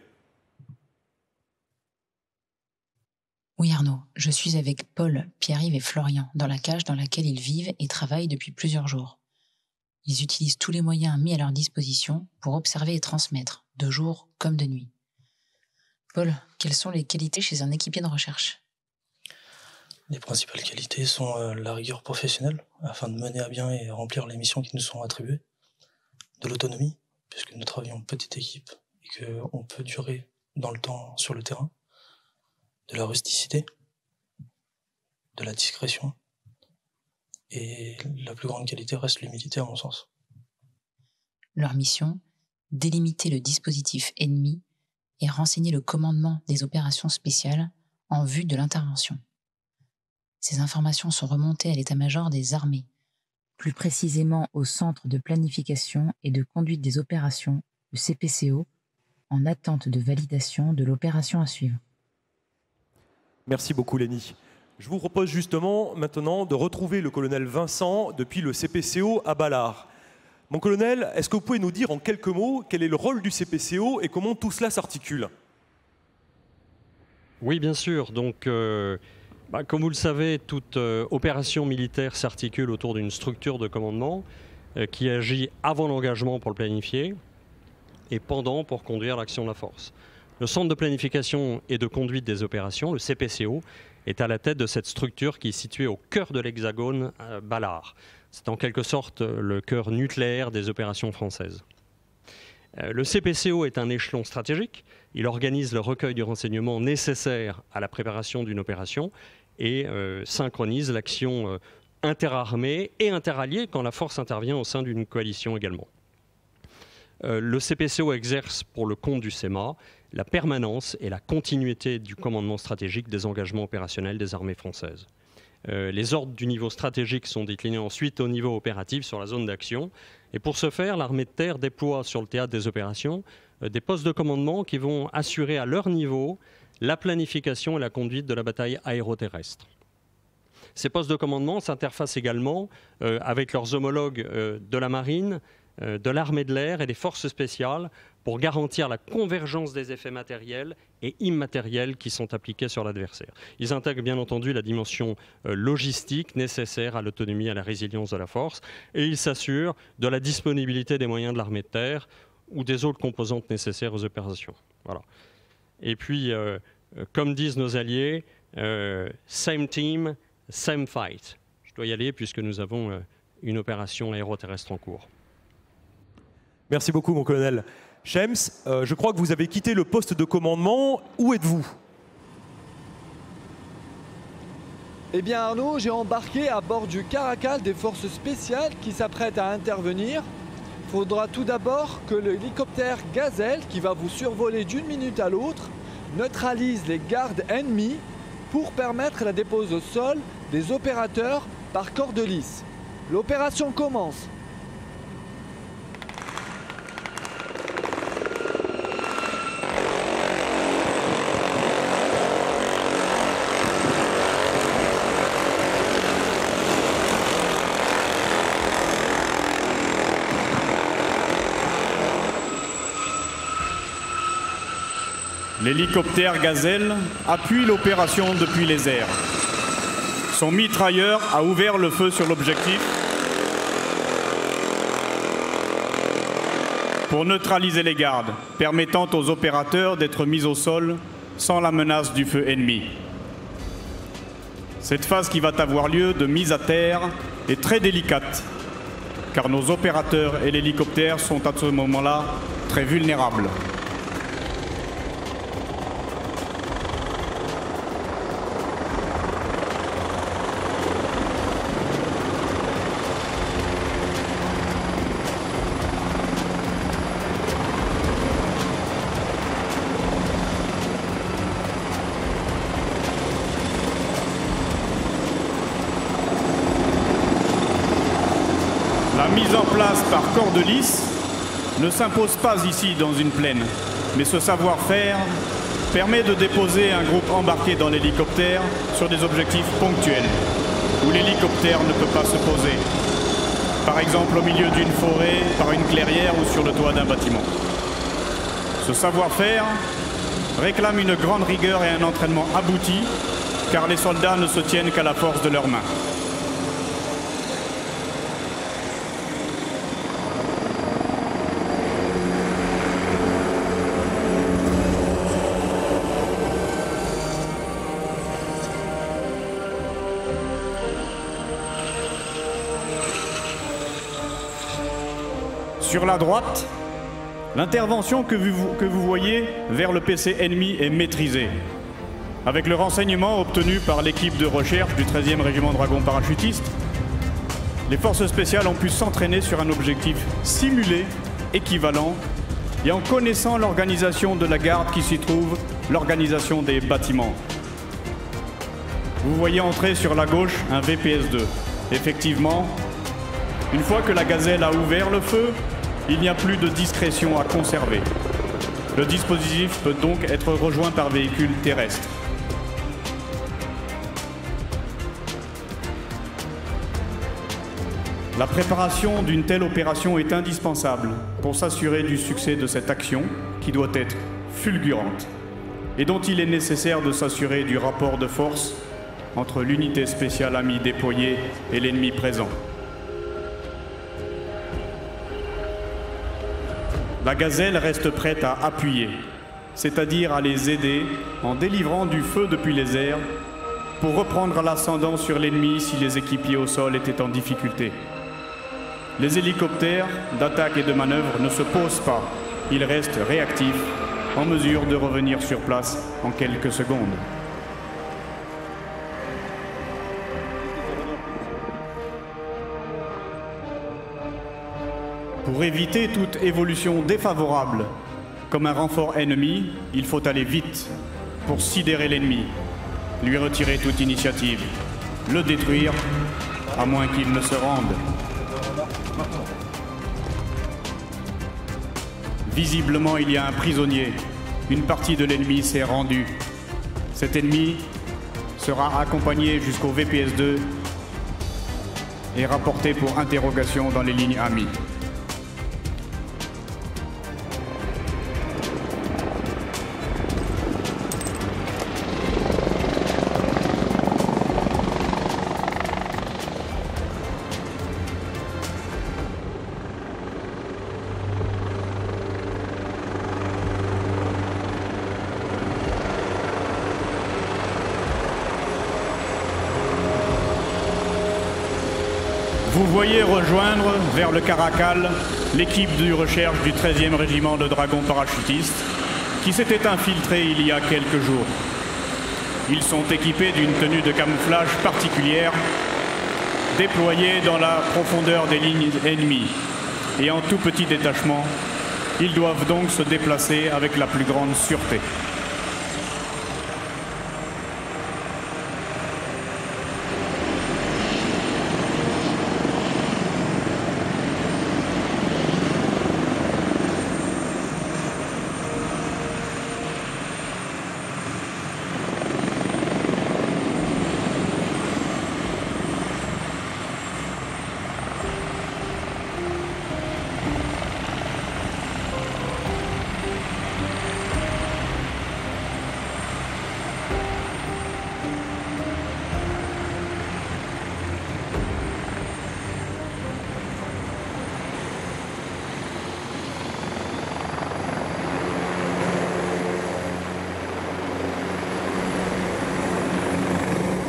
Oui Arnaud, je suis avec Paul, Pierre-Yves et Florian dans la cage dans laquelle ils vivent et travaillent depuis plusieurs jours. Ils utilisent tous les moyens mis à leur disposition pour observer et transmettre, de jour comme de nuit. Paul, quelles sont les qualités chez un équipier de recherche? Les principales qualités sont la rigueur professionnelle, afin de mener à bien et remplir les missions qui nous sont attribuées, de l'autonomie, puisque nous travaillons en petite équipe et qu'on peut durer dans le temps sur le terrain, de la rusticité, de la discrétion, et la plus grande qualité reste l'humilité à mon sens. Leur mission, délimiter le dispositif ennemi et renseigner le commandement des opérations spéciales en vue de l'intervention. Ces informations sont remontées à l'état-major des armées, plus précisément au Centre de planification et de conduite des opérations, le CPCO, en attente de validation de l'opération à suivre. Merci beaucoup Lenny. Je vous propose justement maintenant de retrouver le colonel Vincent depuis le CPCO à Balard. Mon colonel, est-ce que vous pouvez nous dire en quelques mots quel est le rôle du CPCO et comment tout cela s'articule? Oui, bien sûr. Donc, comme vous le savez, toute opération militaire s'articule autour d'une structure de commandement qui agit avant l'engagement pour le planifier et pendant pour conduire l'action de la force. Le centre de planification et de conduite des opérations, le CPCO, est à la tête de cette structure qui est située au cœur de l'hexagone Balard. C'est en quelque sorte le cœur nucléaire des opérations françaises. Le CPCO est un échelon stratégique. Il organise le recueil du renseignement nécessaire à la préparation d'une opération et synchronise l'action interarmée et interalliée quand la force intervient au sein d'une coalition également. Le CPCO exerce pour le compte du CEMA la permanence et la continuité du commandement stratégique des engagements opérationnels des armées françaises. Les ordres du niveau stratégique sont déclinés ensuite au niveau opératif sur la zone d'action. Et pour ce faire, l'armée de terre déploie sur le théâtre des opérations des postes de commandement qui vont assurer à leur niveau la planification et la conduite de la bataille aéroterrestre. Ces postes de commandement s'interfacent également avec leurs homologues de la marine, de l'armée de l'air et des forces spéciales pour garantir la convergence des effets matériels et immatériels qui sont appliqués sur l'adversaire. Ils intègrent bien entendu la dimension logistique nécessaire à l'autonomie et à la résilience de la force et ils s'assurent de la disponibilité des moyens de l'armée de terre ou des autres composantes nécessaires aux opérations. Voilà. Et puis, comme disent nos alliés, same team, same fight. Je dois y aller puisque nous avons une opération aéroterrestre en cours. Merci beaucoup, mon colonel. Shems, je crois que vous avez quitté le poste de commandement. Où êtes-vous? Eh bien Arnaud, j'ai embarqué à bord du Caracal des forces spéciales qui s'apprêtent à intervenir. Il faudra tout d'abord que l'hélicoptère Gazelle, qui va vous survoler d'une minute à l'autre, neutralise les gardes ennemis pour permettre la dépose au sol des opérateurs par corde lisse. L'opération commence. L'hélicoptère Gazelle appuie l'opération depuis les airs. Son mitrailleur a ouvert le feu sur l'objectif pour neutraliser les gardes, permettant aux opérateurs d'être mis au sol sans la menace du feu ennemi. Cette phase qui va avoir lieu de mise à terre est très délicate, car nos opérateurs et l'hélicoptère sont à ce moment-là très vulnérables. La mise en place par corde lisse ne s'impose pas ici dans une plaine, mais ce savoir-faire permet de déposer un groupe embarqué dans l'hélicoptère sur des objectifs ponctuels, où l'hélicoptère ne peut pas se poser. Par exemple au milieu d'une forêt, par une clairière ou sur le toit d'un bâtiment. Ce savoir-faire réclame une grande rigueur et un entraînement abouti, car les soldats ne se tiennent qu'à la force de leurs mains. Sur la droite, l'intervention que vous voyez vers le PC ennemi est maîtrisée. Avec le renseignement obtenu par l'équipe de recherche du 13e régiment Dragons parachutistes, les forces spéciales ont pu s'entraîner sur un objectif simulé, équivalent, et en connaissant l'organisation de la garde qui s'y trouve, l'organisation des bâtiments. Vous voyez entrer sur la gauche un VPS-2. Effectivement, une fois que la gazelle a ouvert le feu, il n'y a plus de discrétion à conserver. Le dispositif peut donc être rejoint par véhicule terrestre. La préparation d'une telle opération est indispensable pour s'assurer du succès de cette action qui doit être fulgurante et dont il est nécessaire de s'assurer du rapport de force entre l'unité spéciale amie déployée et l'ennemi présent. La gazelle reste prête à appuyer, c'est-à-dire à les aider en délivrant du feu depuis les airs pour reprendre l'ascendant sur l'ennemi si les équipiers au sol étaient en difficulté. Les hélicoptères d'attaque et de manœuvre ne se posent pas, ils restent réactifs, en mesure de revenir sur place en quelques secondes. Pour éviter toute évolution défavorable, comme un renfort ennemi, il faut aller vite pour sidérer l'ennemi, lui retirer toute initiative, le détruire, à moins qu'il ne se rende. Visiblement, il y a un prisonnier. Une partie de l'ennemi s'est rendue. Cet ennemi sera accompagné jusqu'au VPS-2 et rapporté pour interrogation dans les lignes amies. Vous voyez rejoindre vers le Caracal l'équipe de recherche du 13e régiment de dragons parachutistes qui s'était infiltrée il y a quelques jours. Ils sont équipés d'une tenue de camouflage particulière, déployés dans la profondeur des lignes ennemies. Et en tout petit détachement, ils doivent donc se déplacer avec la plus grande sûreté.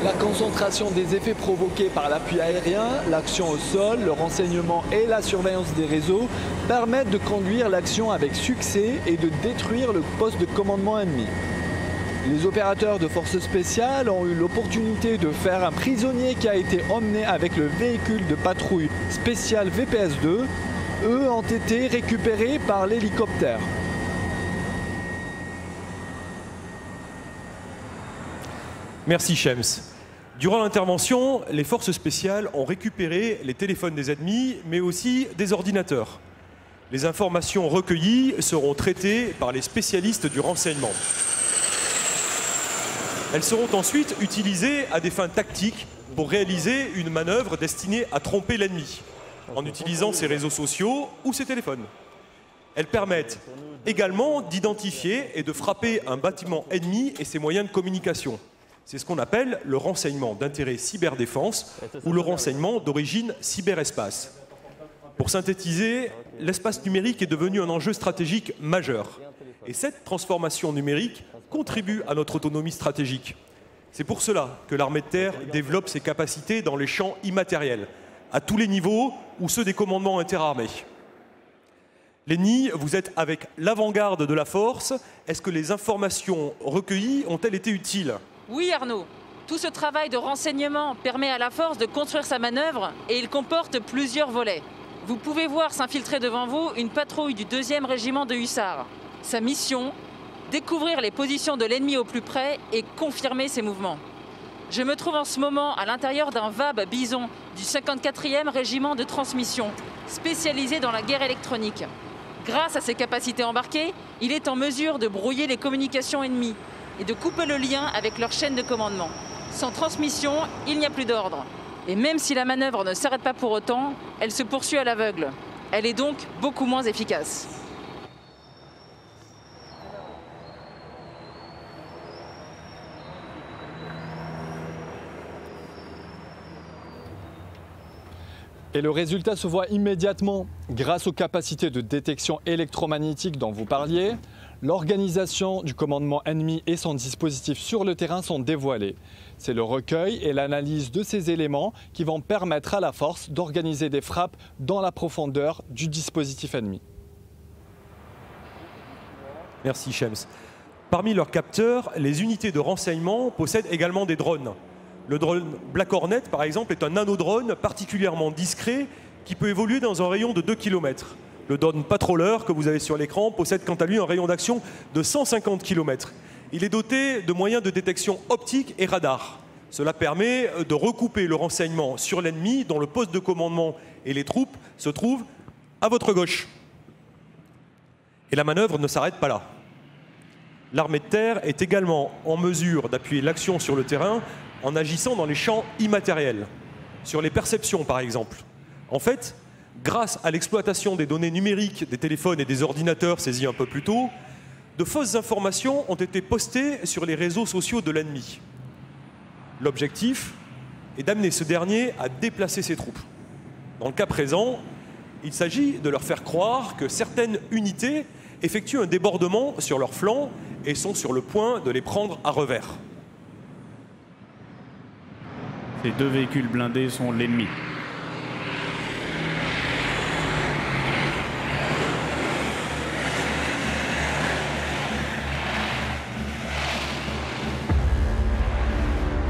La concentration des effets provoqués par l'appui aérien, l'action au sol, le renseignement et la surveillance des réseaux permettent de conduire l'action avec succès et de détruire le poste de commandement ennemi. Les opérateurs de forces spéciales ont eu l'opportunité de faire un prisonnier qui a été emmené avec le véhicule de patrouille spécial VPS-2. Eux ont été récupérés par l'hélicoptère. Merci Shems. Durant l'intervention, les forces spéciales ont récupéré les téléphones des ennemis, mais aussi des ordinateurs. Les informations recueillies seront traitées par les spécialistes du renseignement. Elles seront ensuite utilisées à des fins tactiques pour réaliser une manœuvre destinée à tromper l'ennemi, en utilisant ses réseaux sociaux ou ses téléphones. Elles permettent également d'identifier et de frapper un bâtiment ennemi et ses moyens de communication. C'est ce qu'on appelle le renseignement d'intérêt cyberdéfense ou le renseignement d'origine cyberespace. Pour synthétiser, l'espace numérique est devenu un enjeu stratégique majeur. Et cette transformation numérique contribue à notre autonomie stratégique. C'est pour cela que l'armée de terre développe ses capacités dans les champs immatériels, à tous les niveaux ou ceux des commandements interarmés. Lenny, vous êtes avec l'avant-garde de la force. Est-ce que les informations recueillies ont-elles été utiles? Oui Arnaud, tout ce travail de renseignement permet à la force de construire sa manœuvre et il comporte plusieurs volets. Vous pouvez voir s'infiltrer devant vous une patrouille du 2e régiment de hussards. Sa mission, découvrir les positions de l'ennemi au plus près et confirmer ses mouvements. Je me trouve en ce moment à l'intérieur d'un VAB Bison du 54e régiment de transmission, spécialisé dans la guerre électronique. Grâce à ses capacités embarquées, il est en mesure de brouiller les communications ennemies et de couper le lien avec leur chaîne de commandement. Sans transmission, il n'y a plus d'ordre. Et même si la manœuvre ne s'arrête pas pour autant, elle se poursuit à l'aveugle. Elle est donc beaucoup moins efficace. Et le résultat se voit immédiatement grâce aux capacités de détection électromagnétique dont vous parliez. L'organisation du commandement ennemi et son dispositif sur le terrain sont dévoilés. C'est le recueil et l'analyse de ces éléments qui vont permettre à la force d'organiser des frappes dans la profondeur du dispositif ennemi. Merci Shems. Parmi leurs capteurs, les unités de renseignement possèdent également des drones. Le drone Black Hornet, par exemple, est un nanodrone particulièrement discret qui peut évoluer dans un rayon de 2 km. Le drone Patroller, que vous avez sur l'écran, possède quant à lui un rayon d'action de 150 km. Il est doté de moyens de détection optique et radar. Cela permet de recouper le renseignement sur l'ennemi dont le poste de commandement et les troupes se trouvent à votre gauche. Et la manœuvre ne s'arrête pas là. L'armée de terre est également en mesure d'appuyer l'action sur le terrain en agissant dans les champs immatériels, sur les perceptions par exemple. En fait, grâce à l'exploitation des données numériques des téléphones et des ordinateurs saisis un peu plus tôt, de fausses informations ont été postées sur les réseaux sociaux de l'ennemi. L'objectif est d'amener ce dernier à déplacer ses troupes. Dans le cas présent, il s'agit de leur faire croire que certaines unités effectuent un débordement sur leurs flancs et sont sur le point de les prendre à revers. Ces 2 véhicules blindés sont l'ennemi.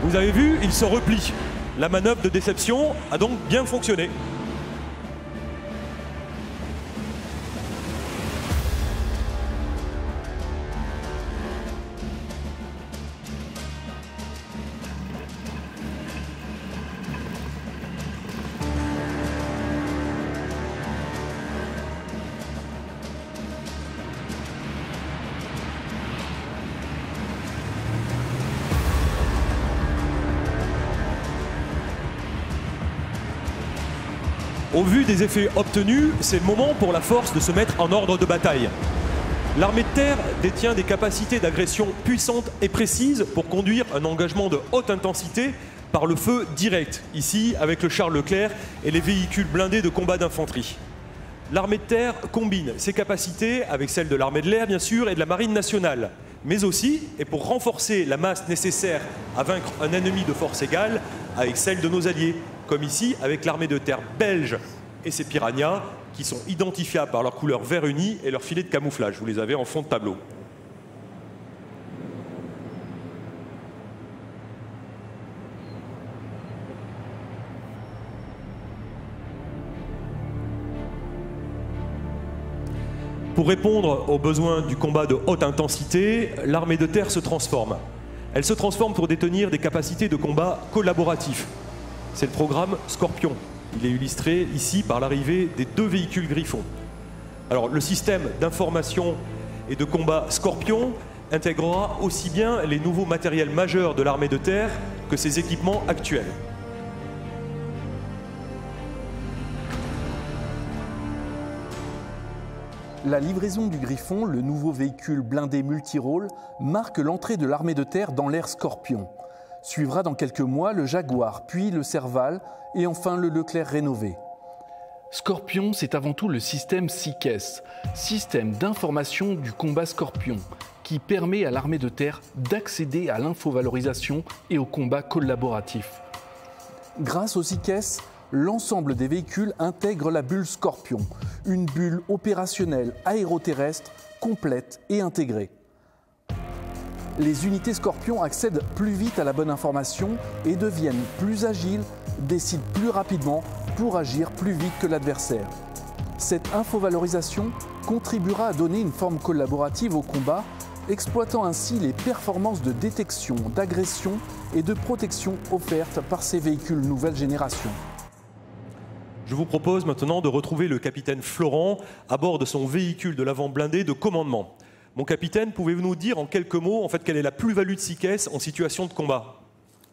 Vous avez vu, il se replie. La manœuvre de déception a donc bien fonctionné. Au vu des effets obtenus, c'est le moment pour la force de se mettre en ordre de bataille. L'armée de terre détient des capacités d'agression puissantes et précises pour conduire un engagement de haute intensité par le feu direct, ici avec le char Leclerc et les véhicules blindés de combat d'infanterie. L'armée de terre combine ses capacités avec celles de l'armée de l'air bien sûr et de la marine nationale, mais aussi, et pour renforcer la masse nécessaire à vaincre un ennemi de force égale, avec celle de nos alliés, comme ici avec l'armée de terre belge et ses Piranhas, qui sont identifiables par leur couleur vert uni et leur filet de camouflage. Vous les avez en fond de tableau. Pour répondre aux besoins du combat de haute intensité, l'armée de terre se transforme. Elle se transforme pour détenir des capacités de combat collaboratifs. C'est le programme Scorpion. Il est illustré ici par l'arrivée des 2 véhicules Griffon. Alors, le système d'information et de combat Scorpion intégrera aussi bien les nouveaux matériels majeurs de l'armée de terre que ses équipements actuels. La livraison du Griffon, le nouveau véhicule blindé multirôle, marque l'entrée de l'armée de terre dans l'ère Scorpion. Suivra dans quelques mois le Jaguar, puis le Serval et enfin le Leclerc rénové. Scorpion, c'est avant tout le système SICES, système d'information du combat Scorpion, qui permet à l'armée de terre d'accéder à l'infovalorisation et au combat collaboratif. Grâce au SICES, l'ensemble des véhicules intègre la bulle Scorpion, une bulle opérationnelle aéroterrestre complète et intégrée. Les unités Scorpion accèdent plus vite à la bonne information et deviennent plus agiles, décident plus rapidement pour agir plus vite que l'adversaire. Cette infovalorisation contribuera à donner une forme collaborative au combat, exploitant ainsi les performances de détection, d'agression et de protection offertes par ces véhicules nouvelle génération. Je vous propose maintenant de retrouver le capitaine Florent à bord de son véhicule de l'avant blindé de commandement. Mon capitaine, pouvez-vous nous dire en quelques mots en fait, quelle est la plus-value de SICES en situation de combat?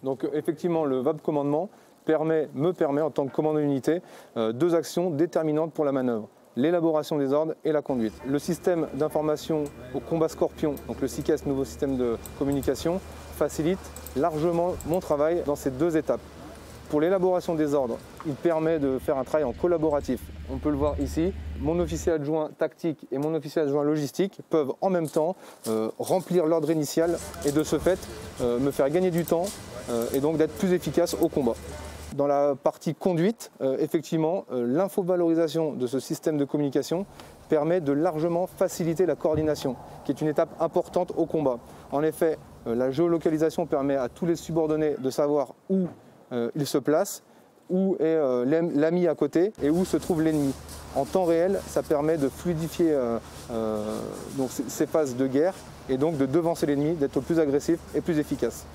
Donc effectivement, le VAB commandement me permet en tant que commandant d'unité deux actions déterminantes pour la manœuvre. L'élaboration des ordres et la conduite. Le système d'information au combat Scorpion, donc le SICES, nouveau système de communication, facilite largement mon travail dans ces deux étapes. Pour l'élaboration des ordres, il permet de faire un travail en collaboratif. On peut le voir ici, mon officier adjoint tactique et mon officier adjoint logistique peuvent en même temps remplir l'ordre initial et de ce fait me faire gagner du temps et donc d'être plus efficace au combat. Dans la partie conduite, effectivement, l'infovalorisation de ce système de communication permet de largement faciliter la coordination, qui est une étape importante au combat. En effet, la géolocalisation permet à tous les subordonnés de savoir où ils se placent, où est l'ami à côté et où se trouve l'ennemi. En temps réel, ça permet de fluidifier donc ces phases de guerre et donc de devancer l'ennemi, d'être plus agressif et plus efficace.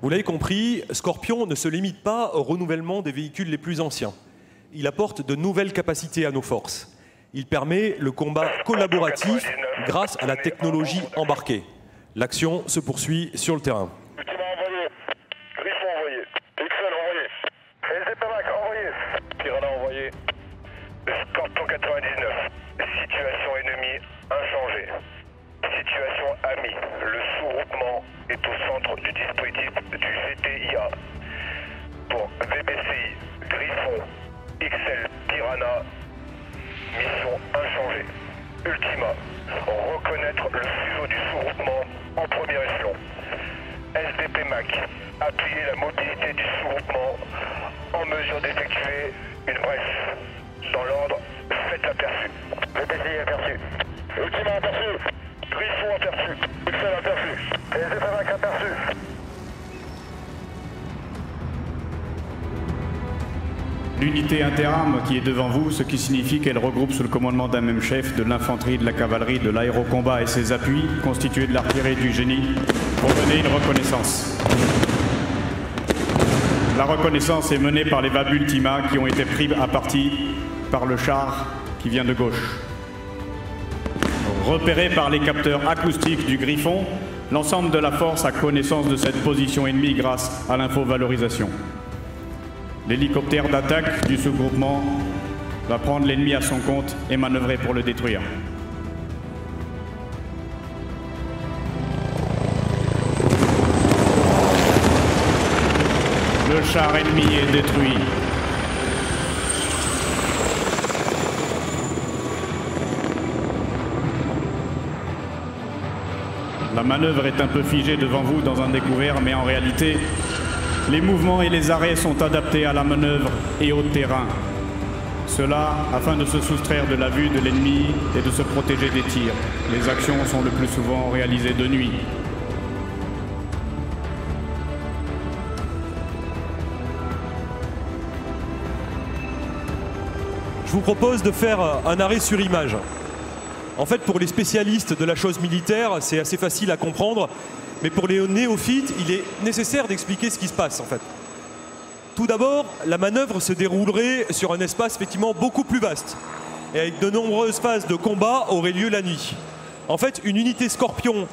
Vous l'avez compris, Scorpion ne se limite pas au renouvellement des véhicules les plus anciens. Il apporte de nouvelles capacités à nos forces. Il permet le combat collaboratif grâce à la technologie embarquée. L'action se poursuit sur le terrain. Ultima envoyé, Griffon envoyé, Excel envoyé, SDPMAC envoyé, Piranha envoyé, Scorpion 99, situation ennemie inchangée, situation amie, le sous-groupement est au centre du dispositif du GTIA. Pour VBCI, Griffon, XL, Piranha, mission inchangée. Ultima, reconnaître le fuseau du sous-groupement en premier échelon. SDPMAC, appuyer la mobilité du sous-groupement en mesure d'effectuer une brèche. Dans l'ordre, faites l'aperçu. VBCI aperçu. Ultima aperçu. Griffon aperçu. XL aperçu. SDPMAC aperçu. L'unité interarmes qui est devant vous, ce qui signifie qu'elle regroupe sous le commandement d'un même chef de l'infanterie, de la cavalerie, de l'aérocombat et ses appuis, constitués de l'artillerie et du génie, pour mener une reconnaissance. La reconnaissance est menée par les VAB Ultima qui ont été pris à partie par le char qui vient de gauche. Repéré par les capteurs acoustiques du Griffon, l'ensemble de la force a connaissance de cette position ennemie grâce à l'infovalorisation. L'hélicoptère d'attaque du sous-groupement va prendre l'ennemi à son compte et manœuvrer pour le détruire. Le char ennemi est détruit. La manœuvre est un peu figée devant vous dans un découvert, mais en réalité, les mouvements et les arrêts sont adaptés à la manœuvre et au terrain. Cela afin de se soustraire de la vue de l'ennemi et de se protéger des tirs. Les actions sont le plus souvent réalisées de nuit. Je vous propose de faire un arrêt sur image. En fait, pour les spécialistes de la chose militaire, c'est assez facile à comprendre. Mais pour les néophytes, il est nécessaire d'expliquer ce qui se passe en fait. Tout d'abord, la manœuvre se déroulerait sur un espace effectivement beaucoup plus vaste. Et avec de nombreuses phases de combat auraient lieu la nuit. En fait, une unité Scorpion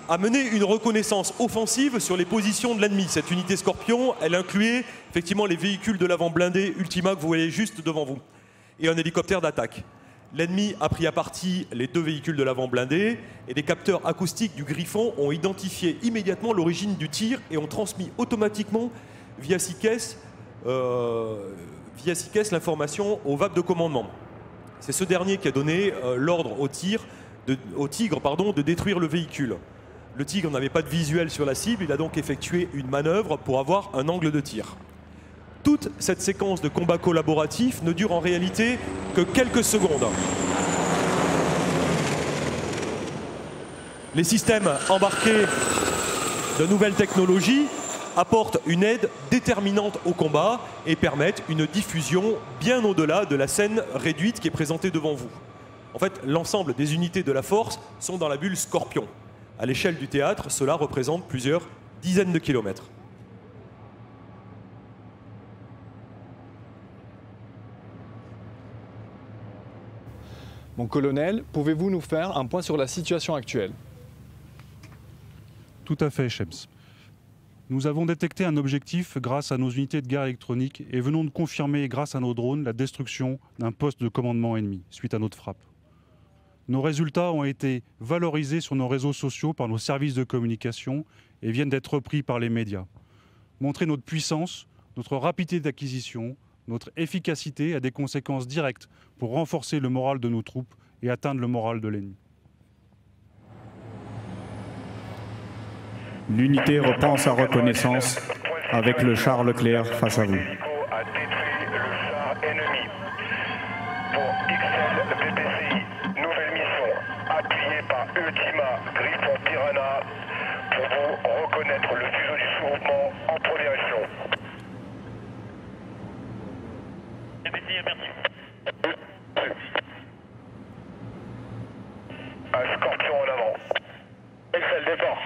a mené une reconnaissance offensive sur les positions de l'ennemi. Cette unité Scorpion, elle incluait effectivement les véhicules de l'avant blindé Ultima que vous voyez juste devant vous et un hélicoptère d'attaque. L'ennemi a pris à partie les 2 véhicules de l'avant blindé et les capteurs acoustiques du Griffon ont identifié immédiatement l'origine du tir et ont transmis automatiquement via SICES l'information au VAP de commandement. C'est ce dernier qui a donné l'ordre au Tigre de détruire le véhicule. Le Tigre n'avait pas de visuel sur la cible, il a donc effectué une manœuvre pour avoir un angle de tir. Toute cette séquence de combat collaboratif ne dure en réalité que quelques secondes. Les systèmes embarqués de nouvelles technologies apportent une aide déterminante au combat et permettent une diffusion bien au-delà de la scène réduite qui est présentée devant vous. En fait, l'ensemble des unités de la force sont dans la bulle Scorpion. À l'échelle du théâtre, cela représente plusieurs dizaines de kilomètres. Mon colonel, pouvez-vous nous faire un point sur la situation actuelle? Tout à fait, Shems. Nous avons détecté un objectif grâce à nos unités de guerre électronique et venons de confirmer grâce à nos drones la destruction d'un poste de commandement ennemi suite à notre frappe. Nos résultats ont été valorisés sur nos réseaux sociaux par nos services de communication et viennent d'être repris par les médias. Montrer notre puissance, notre rapidité d'acquisition, notre efficacité a des conséquences directes pour renforcer le moral de nos troupes et atteindre le moral de l'ennemi. L'unité reprend sa reconnaissance avec le char Leclerc face à vous. Ultima, Griffon, Piranha, pour vous reconnaître le fuseau du sous-groupement en première échelon. Merci. Un Scorpion en avant. Excel, départ.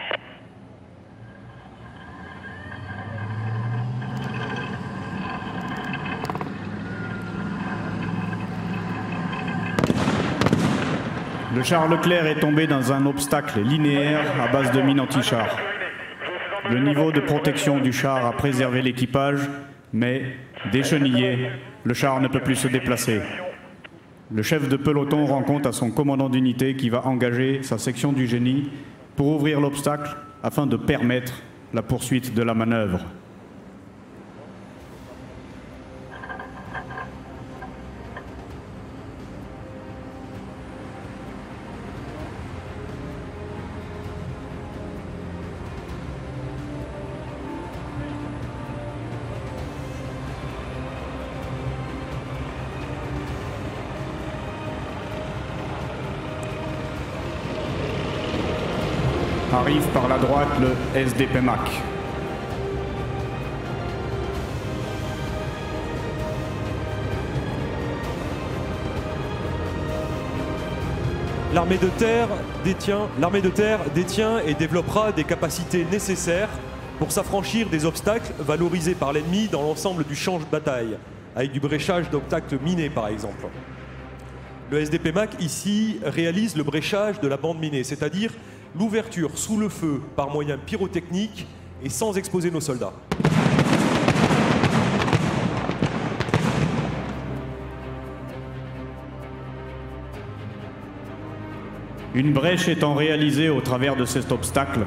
Le char Leclerc est tombé dans un obstacle linéaire à base de mines anti-char. Le niveau de protection du char a préservé l'équipage, mais, déchenillé, le char ne peut plus se déplacer. Le chef de peloton rend compte à son commandant d'unité qui va engager sa section du génie pour ouvrir l'obstacle afin de permettre la poursuite de la manœuvre. Arrive par la droite le SDP MAC. L'armée de terre détient et développera des capacités nécessaires pour s'affranchir des obstacles valorisés par l'ennemi dans l'ensemble du champ de bataille, avec du bréchage d'obstacles minés par exemple. Le SDP MAC ici réalise le bréchage de la bande minée, c'est-à-dire l'ouverture sous le feu par moyens pyrotechniques et sans exposer nos soldats. Une brèche étant réalisée au travers de cet obstacle,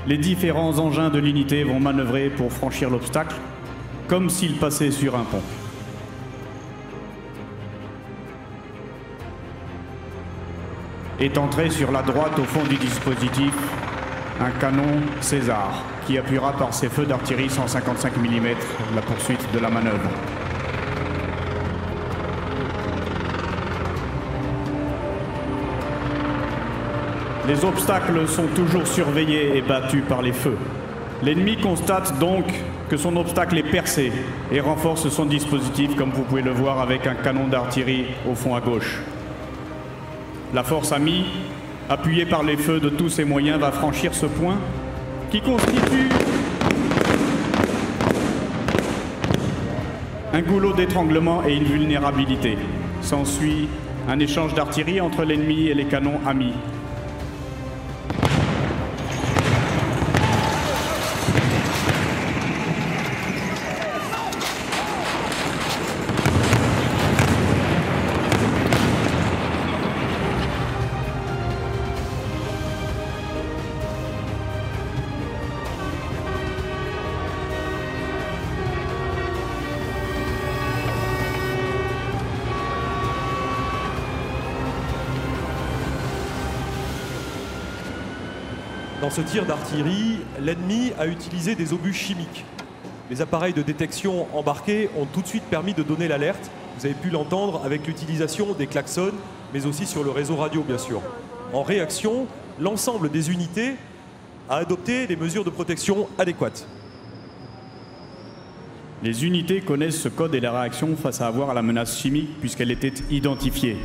les différents engins de l'unité vont manœuvrer pour franchir l'obstacle, comme s'ils passaient sur un pont. Est entré sur la droite au fond du dispositif un canon César qui appuiera par ses feux d'artillerie 155 mm la poursuite de la manœuvre. Les obstacles sont toujours surveillés et battus par les feux. L'ennemi constate donc que son obstacle est percé et renforce son dispositif comme vous pouvez le voir avec un canon d'artillerie au fond à gauche. La force amie, appuyée par les feux de tous ses moyens, va franchir ce point qui constitue un goulot d'étranglement et une vulnérabilité. S'ensuit un échange d'artillerie entre l'ennemi et les canons amis. Dans ce tir d'artillerie, l'ennemi a utilisé des obus chimiques. Les appareils de détection embarqués ont tout de suite permis de donner l'alerte. Vous avez pu l'entendre avec l'utilisation des klaxons, mais aussi sur le réseau radio, bien sûr. En réaction, l'ensemble des unités a adopté des mesures de protection adéquates. Les unités connaissent ce code et la réaction face à avoir la menace chimique puisqu'elle était identifiée.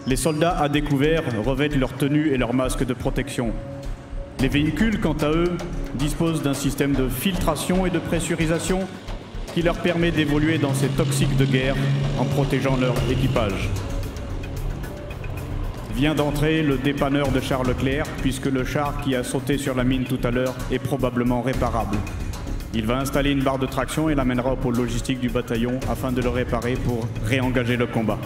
Les soldats à découvert revêtent leur tenue et leur masque de protection. Les véhicules, quant à eux, disposent d'un système de filtration et de pressurisation qui leur permet d'évoluer dans ces toxiques de guerre en protégeant leur équipage. Vient d'entrer le dépanneur de Charles Leclerc, puisque le char qui a sauté sur la mine tout à l'heure est probablement réparable. Il va installer une barre de traction et l'amènera au pôle logistique du bataillon afin de le réparer pour réengager le combat.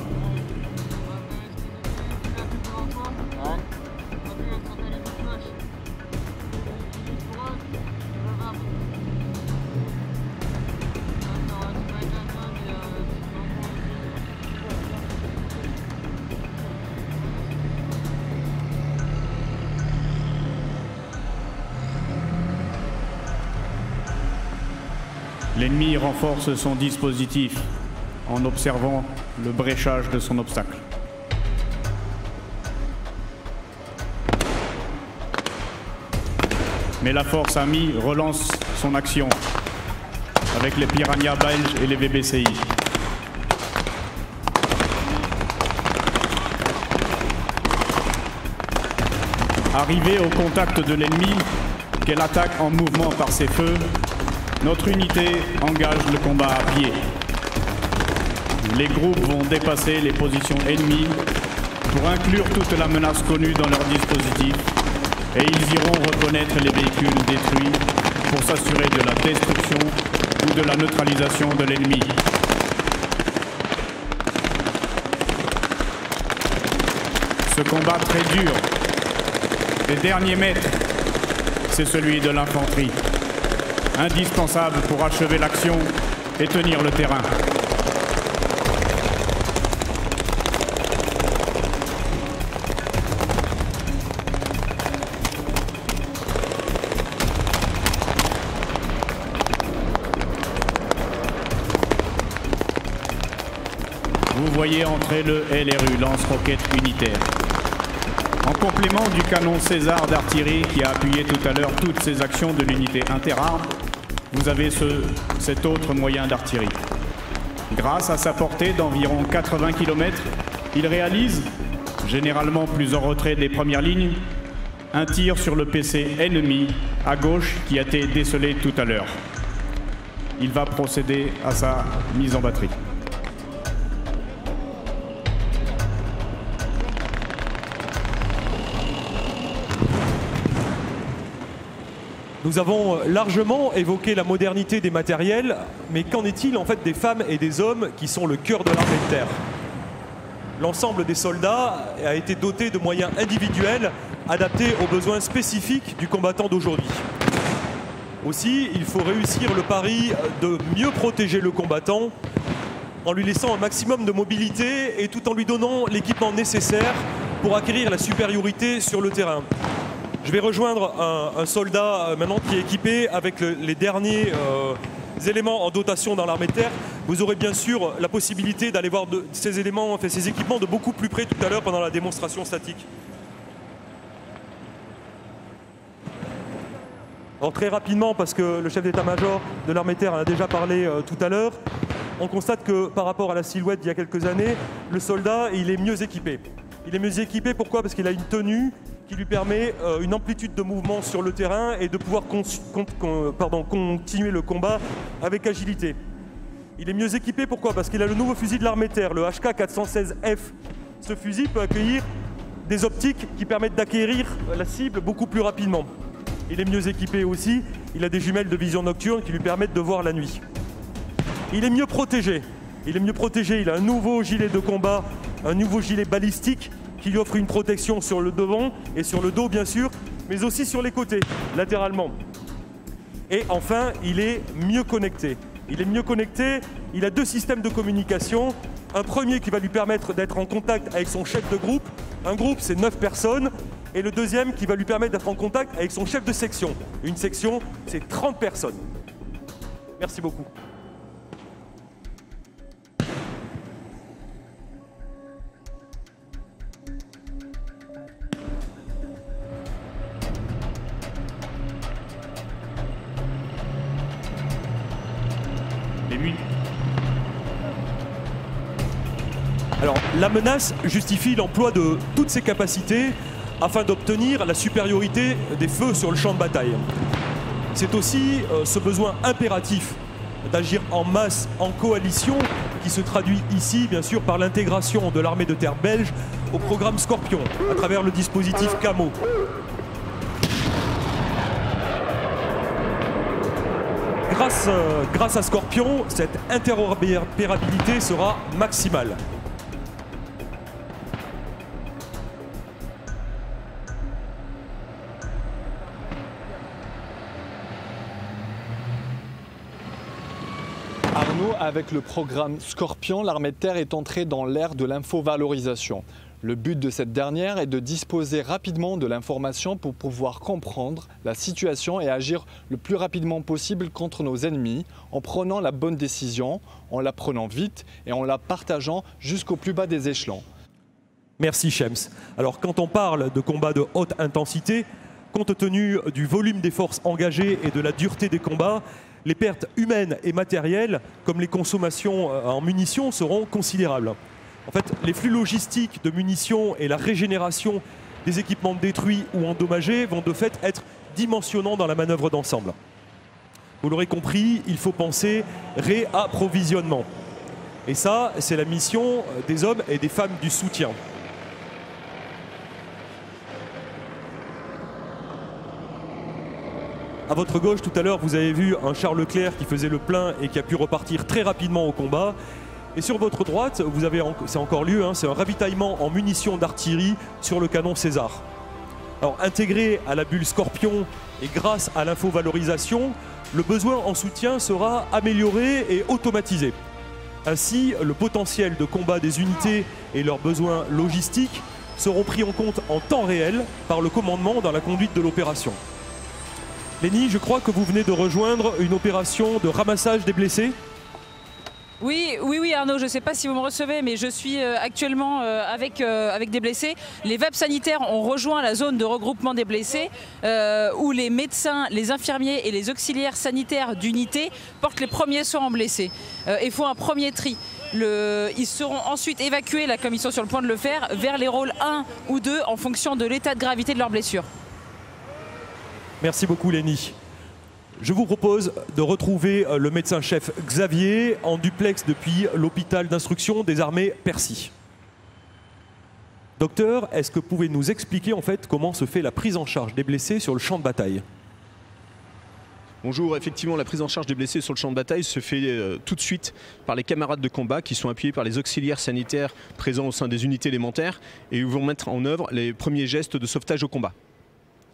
L'ennemi renforce son dispositif en observant le bréchage de son obstacle. Mais la force amie relance son action avec les Piranhas belges et les VBCI. Arrivé au contact de l'ennemi, qu'elle attaque en mouvement par ses feux, notre unité engage le combat à pied. Les groupes vont dépasser les positions ennemies pour inclure toute la menace connue dans leur dispositif et ils iront reconnaître les véhicules détruits pour s'assurer de la destruction ou de la neutralisation de l'ennemi. Ce combat très dur, des derniers mètres, c'est celui de l'infanterie. Indispensable pour achever l'action et tenir le terrain. Vous voyez entrer le LRU, lance-roquette unitaire. En complément du canon César d'artillerie qui a appuyé tout à l'heure toutes ces actions de l'unité interarmes, vous avez cet autre moyen d'artillerie. Grâce à sa portée d'environ 80 km, il réalise, généralement plus en retrait des premières lignes, un tir sur le PC ennemi à gauche qui a été décelé tout à l'heure. Il va procéder à sa mise en batterie. Nous avons largement évoqué la modernité des matériels, mais qu'en est-il en fait des femmes et des hommes qui sont le cœur de l'armée de terre? L'ensemble des soldats a été doté de moyens individuels adaptés aux besoins spécifiques du combattant d'aujourd'hui. Aussi, il faut réussir le pari de mieux protéger le combattant en lui laissant un maximum de mobilité et tout en lui donnant l'équipement nécessaire pour acquérir la supériorité sur le terrain. Je vais rejoindre un soldat maintenant qui est équipé avec les derniers éléments en dotation dans l'armée de terre. Vous aurez bien sûr la possibilité d'aller voir ces éléments, ces équipements de beaucoup plus près tout à l'heure pendant la démonstration statique. Alors très rapidement, parce que le chef d'état-major de l'armée de terre en a déjà parlé tout à l'heure, on constate que par rapport à la silhouette d'il y a quelques années, le soldat il est mieux équipé. Il est mieux équipé pourquoi? Parce qu'il a une tenue qui lui permet une amplitude de mouvement sur le terrain et de pouvoir continuer le combat avec agilité. Il est mieux équipé, pourquoi? Parce qu'il a le nouveau fusil de l'armée de terre, le HK416F. Ce fusil peut accueillir des optiques qui permettent d'acquérir la cible beaucoup plus rapidement. Il est mieux équipé aussi, il a des jumelles de vision nocturne qui lui permettent de voir la nuit. Il est mieux protégé. Il a un nouveau gilet de combat, un nouveau gilet balistique qui lui offre une protection sur le devant et sur le dos bien sûr, mais aussi sur les côtés, latéralement. Et enfin, il est mieux connecté. Il a 2 systèmes de communication. Un premier qui va lui permettre d'être en contact avec son chef de groupe. Un groupe, c'est 9 personnes. Et le deuxième qui va lui permettre d'être en contact avec son chef de section. Une section, c'est 30 personnes. Merci beaucoup. Alors, la menace justifie l'emploi de toutes ses capacités afin d'obtenir la supériorité des feux sur le champ de bataille. C'est aussi ce besoin impératif d'agir en masse, en coalition, qui se traduit ici, bien sûr, par l'intégration de l'armée de terre belge au programme Scorpion, à travers le dispositif Camo. Grâce à Scorpion, cette interopérabilité sera maximale. Arnaud, avec le programme Scorpion, l'armée de terre est entrée dans l'ère de l'infovalorisation. Le but de cette dernière est de disposer rapidement de l'information pour pouvoir comprendre la situation et agir le plus rapidement possible contre nos ennemis en prenant la bonne décision, en la prenant vite et en la partageant jusqu'au plus bas des échelons. Merci Shems. Alors quand on parle de combats de haute intensité, compte tenu du volume des forces engagées et de la dureté des combats, les pertes humaines et matérielles, comme les consommations en munitions, seront considérables. En fait, les flux logistiques de munitions et la régénération des équipements détruits ou endommagés vont de fait être dimensionnants dans la manœuvre d'ensemble. Vous l'aurez compris, il faut penser réapprovisionnement. Et ça, c'est la mission des hommes et des femmes du soutien. À votre gauche, tout à l'heure, vous avez vu un Charles Leclerc qui faisait le plein et qui a pu repartir très rapidement au combat. Et sur votre droite, vous avez, c'est encore lieu, hein, c'est un ravitaillement en munitions d'artillerie sur le canon César. Alors, intégré à la bulle Scorpion et grâce à l'infovalorisation, le besoin en soutien sera amélioré et automatisé. Ainsi, le potentiel de combat des unités et leurs besoins logistiques seront pris en compte en temps réel par le commandement dans la conduite de l'opération. Lénie, je crois que vous venez de rejoindre une opération de ramassage des blessés. Oui Arnaud, je ne sais pas si vous me recevez, mais je suis actuellement avec des blessés. Les VAP sanitaires ont rejoint la zone de regroupement des blessés où les médecins, les infirmiers et les auxiliaires sanitaires d'unité portent les premiers soins en blessés et font un premier tri. Ils seront ensuite évacués, là, comme ils sont sur le point de le faire, vers les rôles 1 ou 2 en fonction de l'état de gravité de leurs blessures. Merci beaucoup Lénie. Je vous propose de retrouver le médecin-chef Xavier en duplex depuis l'hôpital d'instruction des armées Percy. Docteur, est-ce que vous pouvez nous expliquer en fait comment se fait la prise en charge des blessés sur le champ de bataille? Bonjour, effectivement la prise en charge des blessés sur le champ de bataille se fait tout de suite par les camarades de combat qui sont appuyés par les auxiliaires sanitaires présents au sein des unités élémentaires et vont mettre en œuvre les premiers gestes de sauvetage au combat,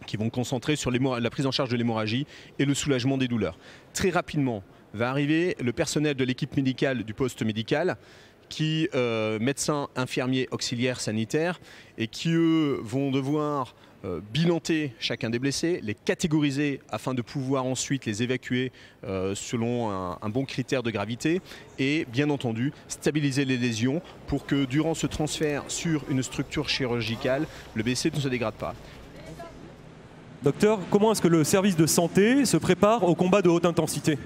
qui vont concentrer sur la prise en charge de l'hémorragie et le soulagement des douleurs. Très rapidement va arriver le personnel de l'équipe médicale du poste médical, qui médecins, infirmiers, auxiliaires, sanitaires, et qui eux vont devoir bilanter chacun des blessés, les catégoriser afin de pouvoir ensuite les évacuer selon un bon critère de gravité et bien entendu stabiliser les lésions pour que durant ce transfert sur une structure chirurgicale, le blessé ne se dégrade pas. Docteur, comment est-ce que le service de santé se prépare au combat de haute intensité?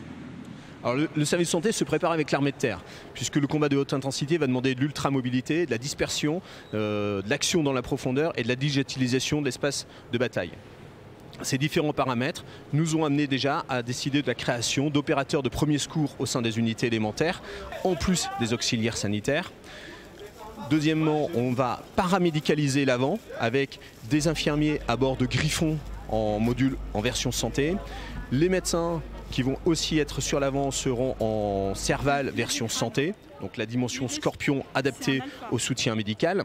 Alors le service de santé se prépare avec l'armée de terre, puisque le combat de haute intensité va demander de l'ultramobilité, de la dispersion, de l'action dans la profondeur et de la digitalisation de l'espace de bataille. Ces différents paramètres nous ont amené déjà à décider de la création d'opérateurs de premiers secours au sein des unités élémentaires, en plus des auxiliaires sanitaires. Deuxièmement, on va paramédicaliser l'avant avec des infirmiers à bord de Griffon en module en version santé. Les médecins qui vont aussi être sur l'avant seront en Serval version santé, donc la dimension Scorpion adaptée au soutien médical.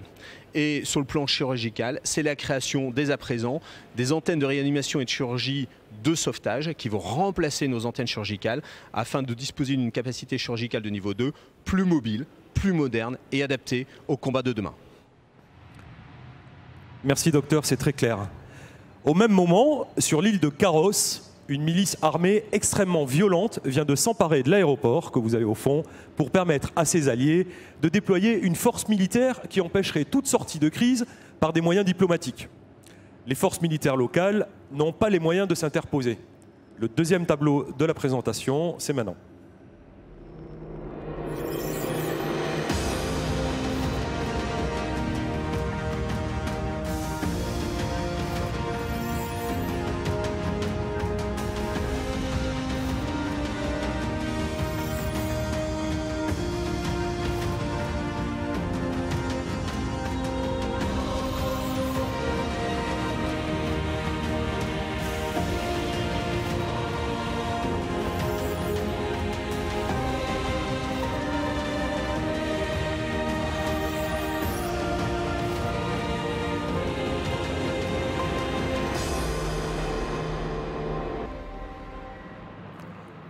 Et sur le plan chirurgical, c'est la création dès à présent des antennes de réanimation et de chirurgie de sauvetage qui vont remplacer nos antennes chirurgicales afin de disposer d'une capacité chirurgicale de niveau 2 plus mobile, plus moderne et adaptée au combat de demain. Merci docteur, c'est très clair. Au même moment, sur l'île de Carros, une milice armée extrêmement violente vient de s'emparer de l'aéroport que vous avez au fond pour permettre à ses alliés de déployer une force militaire qui empêcherait toute sortie de crise par des moyens diplomatiques. Les forces militaires locales n'ont pas les moyens de s'interposer. Le deuxième tableau de la présentation, c'est maintenant.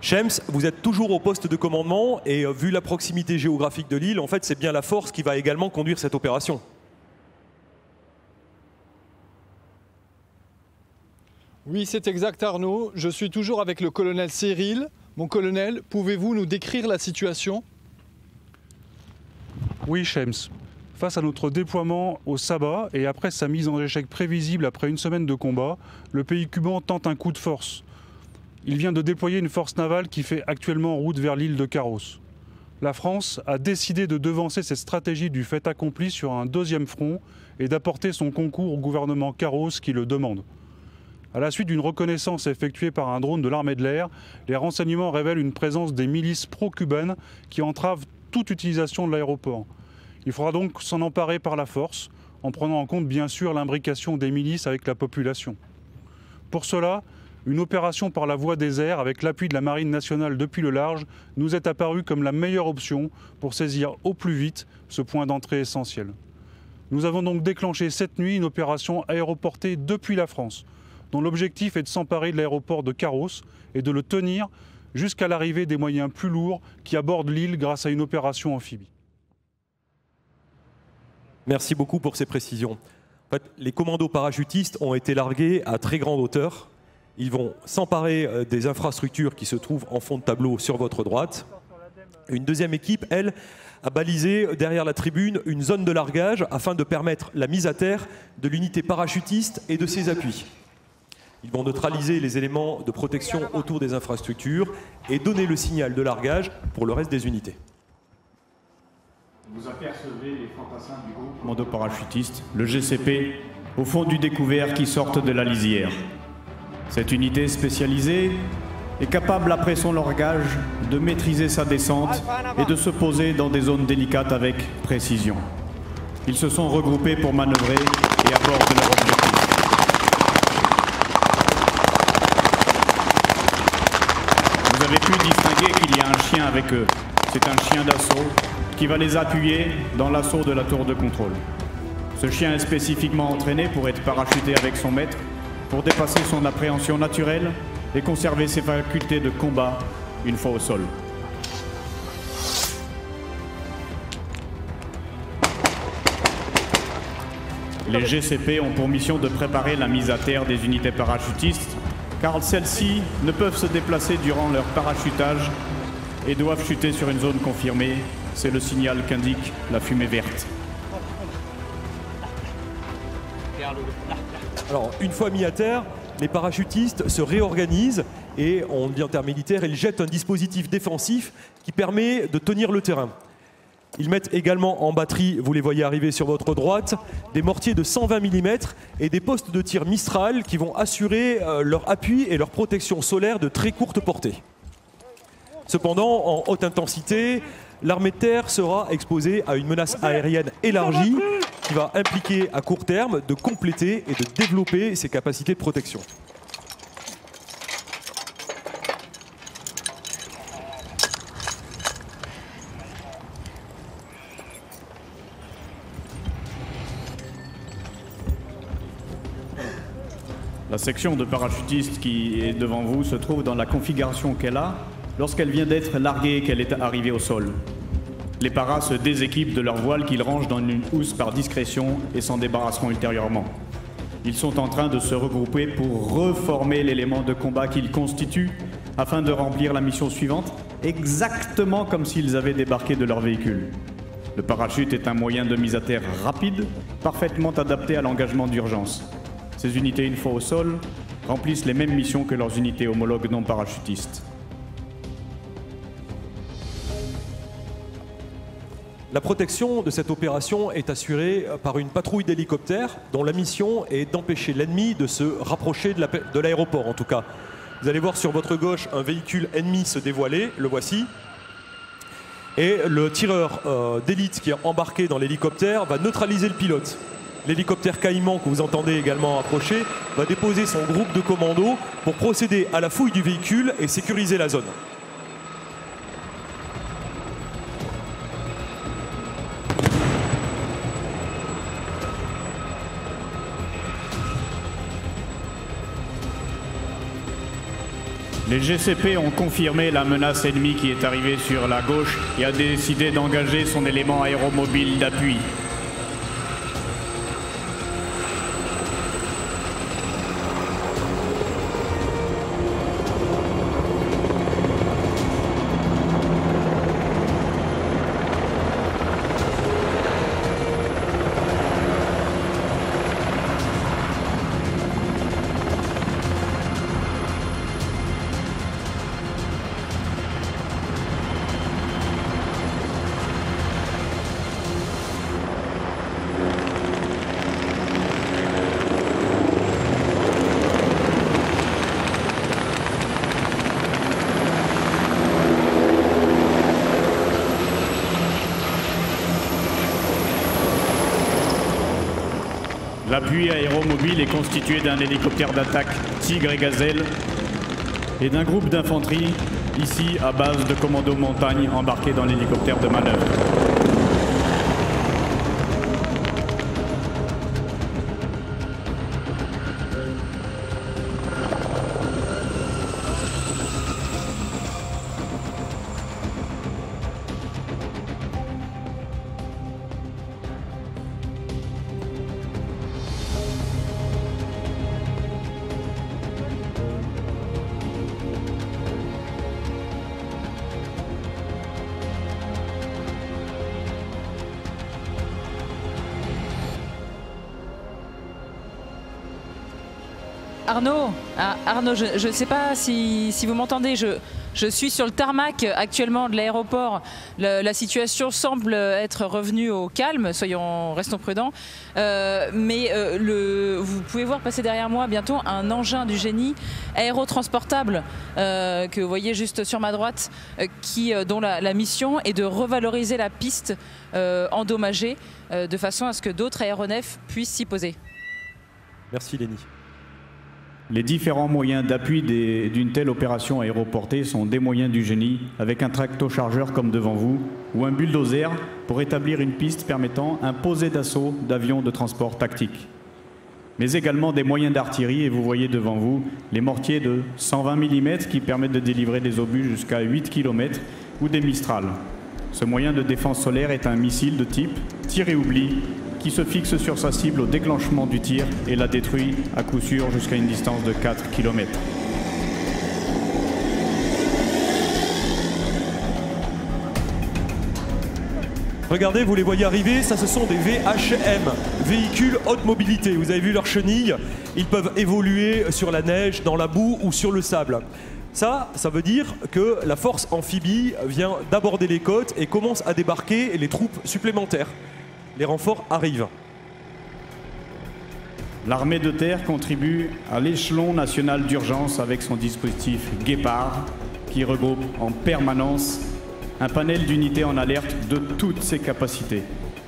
Shems, vous êtes toujours au poste de commandement et vu la proximité géographique de l'île, en fait, c'est bien la force qui va également conduire cette opération. Oui, c'est exact Arnaud. Je suis toujours avec le colonel Cyril. Mon colonel, pouvez-vous nous décrire la situation? Oui, Shems. Face à notre déploiement au Sabah et après sa mise en échec prévisible après une semaine de combat, le pays cubain tente un coup de force. Il vient de déployer une force navale qui fait actuellement route vers l'île de Carros. La France a décidé de devancer cette stratégie du fait accompli sur un deuxième front et d'apporter son concours au gouvernement Carros qui le demande. À la suite d'une reconnaissance effectuée par un drone de l'armée de l'air, les renseignements révèlent une présence des milices pro-cubaines qui entravent toute utilisation de l'aéroport. Il faudra donc s'en emparer par la force, en prenant en compte bien sûr l'imbrication des milices avec la population. Pour cela, une opération par la voie des airs avec l'appui de la Marine nationale depuis le large nous est apparue comme la meilleure option pour saisir au plus vite ce point d'entrée essentiel. Nous avons donc déclenché cette nuit une opération aéroportée depuis la France, dont l'objectif est de s'emparer de l'aéroport de Carros et de le tenir jusqu'à l'arrivée des moyens plus lourds qui abordent l'île grâce à une opération amphibie. Merci beaucoup pour ces précisions. En fait, les commandos parachutistes ont été largués à très grande hauteur. Ils vont s'emparer des infrastructures qui se trouvent en fond de tableau sur votre droite. Une deuxième équipe, elle, a balisé derrière la tribune une zone de largage afin de permettre la mise à terre de l'unité parachutiste et de ses appuis. Ils vont neutraliser les éléments de protection autour des infrastructures et donner le signal de largage pour le reste des unités. Vous apercevez les fantassins du groupe commando parachutiste, le GCP, au fond du découvert qui sortent de la lisière. Cette unité spécialisée est capable, après son largage, de maîtriser sa descente et de se poser dans des zones délicates avec précision. Ils se sont regroupés pour manœuvrer et abordent leur objectif. Vous avez pu distinguer qu'il y a un chien avec eux. C'est un chien d'assaut qui va les appuyer dans l'assaut de la tour de contrôle. Ce chien est spécifiquement entraîné pour être parachuté avec son maître, pour dépasser son appréhension naturelle et conserver ses facultés de combat une fois au sol. Les GCP ont pour mission de préparer la mise à terre des unités parachutistes, car celles-ci ne peuvent se déplacer durant leur parachutage et doivent chuter sur une zone confirmée. C'est le signal qu'indique la fumée verte. Alors, une fois mis à terre, les parachutistes se réorganisent et, on dit en termes militaires, ils jettent un dispositif défensif qui permet de tenir le terrain. Ils mettent également en batterie, vous les voyez arriver sur votre droite, des mortiers de 120 mm et des postes de tir Mistral qui vont assurer leur appui et leur protection solaire de très courte portée. Cependant, en haute intensité, l'armée de terre sera exposée à une menace aérienne élargie qui va impliquer à court terme de compléter et de développer ses capacités de protection. La section de parachutistes qui est devant vous se trouve dans la configuration qu'elle a lorsqu'elle vient d'être larguée et qu'elle est arrivée au sol. Les paras se déséquipent de leurs voiles qu'ils rangent dans une housse par discrétion et s'en débarrasseront ultérieurement. Ils sont en train de se regrouper pour reformer l'élément de combat qu'ils constituent afin de remplir la mission suivante, exactement comme s'ils avaient débarqué de leur véhicule. Le parachute est un moyen de mise à terre rapide, parfaitement adapté à l'engagement d'urgence. Ces unités, une fois au sol, remplissent les mêmes missions que leurs unités homologues non parachutistes. La protection de cette opération est assurée par une patrouille d'hélicoptères dont la mission est d'empêcher l'ennemi de se rapprocher de l'aéroport en tout cas. Vous allez voir sur votre gauche un véhicule ennemi se dévoiler, le voici. Et le tireur d'élite qui est embarqué dans l'hélicoptère va neutraliser le pilote. L'hélicoptère Caïman que vous entendez également approcher va déposer son groupe de commandos pour procéder à la fouille du véhicule et sécuriser la zone. Les GCP ont confirmé la menace ennemie qui est arrivée sur la gauche et a décidé d'engager son élément aéromobile d'appui. L'appui aéromobile est constitué d'un hélicoptère d'attaque Tigre et Gazelle et d'un groupe d'infanterie, ici à base de commando montagne embarqués dans l'hélicoptère de manœuvre. Arnaud, je ne sais pas si vous m'entendez, je suis sur le tarmac actuellement de l'aéroport. La situation semble être revenue au calme, restons prudents. Mais vous pouvez voir passer derrière moi bientôt un engin du génie aérotransportable que vous voyez juste sur ma droite, dont la mission est de revaloriser la piste endommagée de façon à ce que d'autres aéronefs puissent s'y poser. Merci Lénie. Les différents moyens d'appui d'une telle opération aéroportée sont des moyens du génie, avec un tracto-chargeur comme devant vous, ou un bulldozer pour établir une piste permettant un posé d'assaut d'avions de transport tactique. Mais également des moyens d'artillerie, et vous voyez devant vous les mortiers de 120 mm qui permettent de délivrer des obus jusqu'à 8 km, ou des Mistral. Ce moyen de défense solaire est un missile de type tir et oubli, qui se fixe sur sa cible au déclenchement du tir et la détruit à coup sûr jusqu'à une distance de 4 km. Regardez, vous les voyez arriver, ça ce sont des VHM, véhicules haute mobilité. Vous avez vu leurs chenilles, ils peuvent évoluer sur la neige, dans la boue ou sur le sable. Ça veut dire que la force amphibie vient d'aborder les côtes et commence à débarquer les troupes supplémentaires. Les renforts arrivent. L'armée de terre contribue à l'échelon national d'urgence avec son dispositif Guépard, qui regroupe en permanence un panel d'unités en alerte de toutes ses capacités,